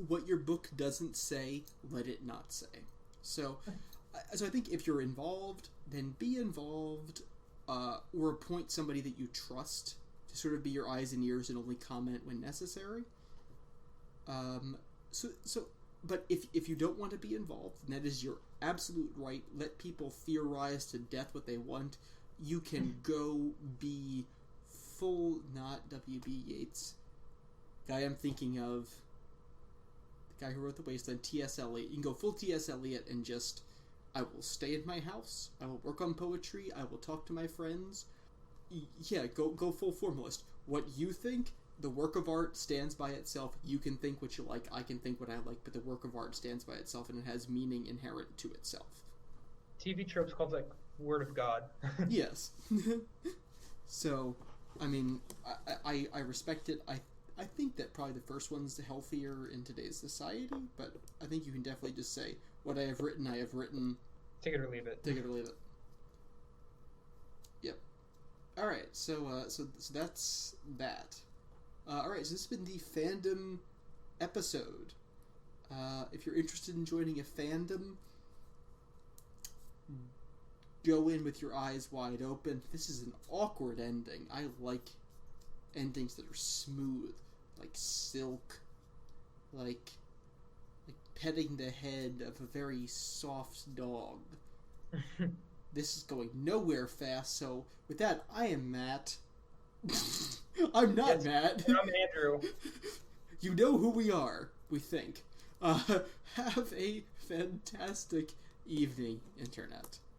What your book doesn't say, let it not say. So I think if you're involved, then be involved, or appoint somebody that you trust to sort of be your eyes and ears and only comment when necessary. But if you don't want to be involved, and that is your absolute right, let people theorize to death what they want. You can go be full, not W.B. Yeats. Guy I'm thinking of, the guy who wrote The Wasteland, T.S. Eliot. You can go full T.S. Eliot and just, I will stay in my house, I will work on poetry, I will talk to my friends. Yeah, go full formalist. What you think, the work of art stands by itself. You can think what you like, I can think what I like, but the work of art stands by itself and it has meaning inherent to itself. TV tropes called like word of God. Yes. So, I mean, I respect it. I think that probably the first one's healthier in today's society, but I think you can definitely just say, what I have written, I have written. Take it or leave it. Take it or leave it. Yep. Alright, so that's that. Alright, so this has been the fandom episode. If you're interested in joining a fandom, go in with your eyes wide open. This is an awkward ending. I like endings that are smooth, like silk, like petting the head of a very soft dog. This is going nowhere fast, so with that, I am Matt. I'm not Matt. I'm Andrew. You know who we are, we think. Have a fantastic evening, Internet.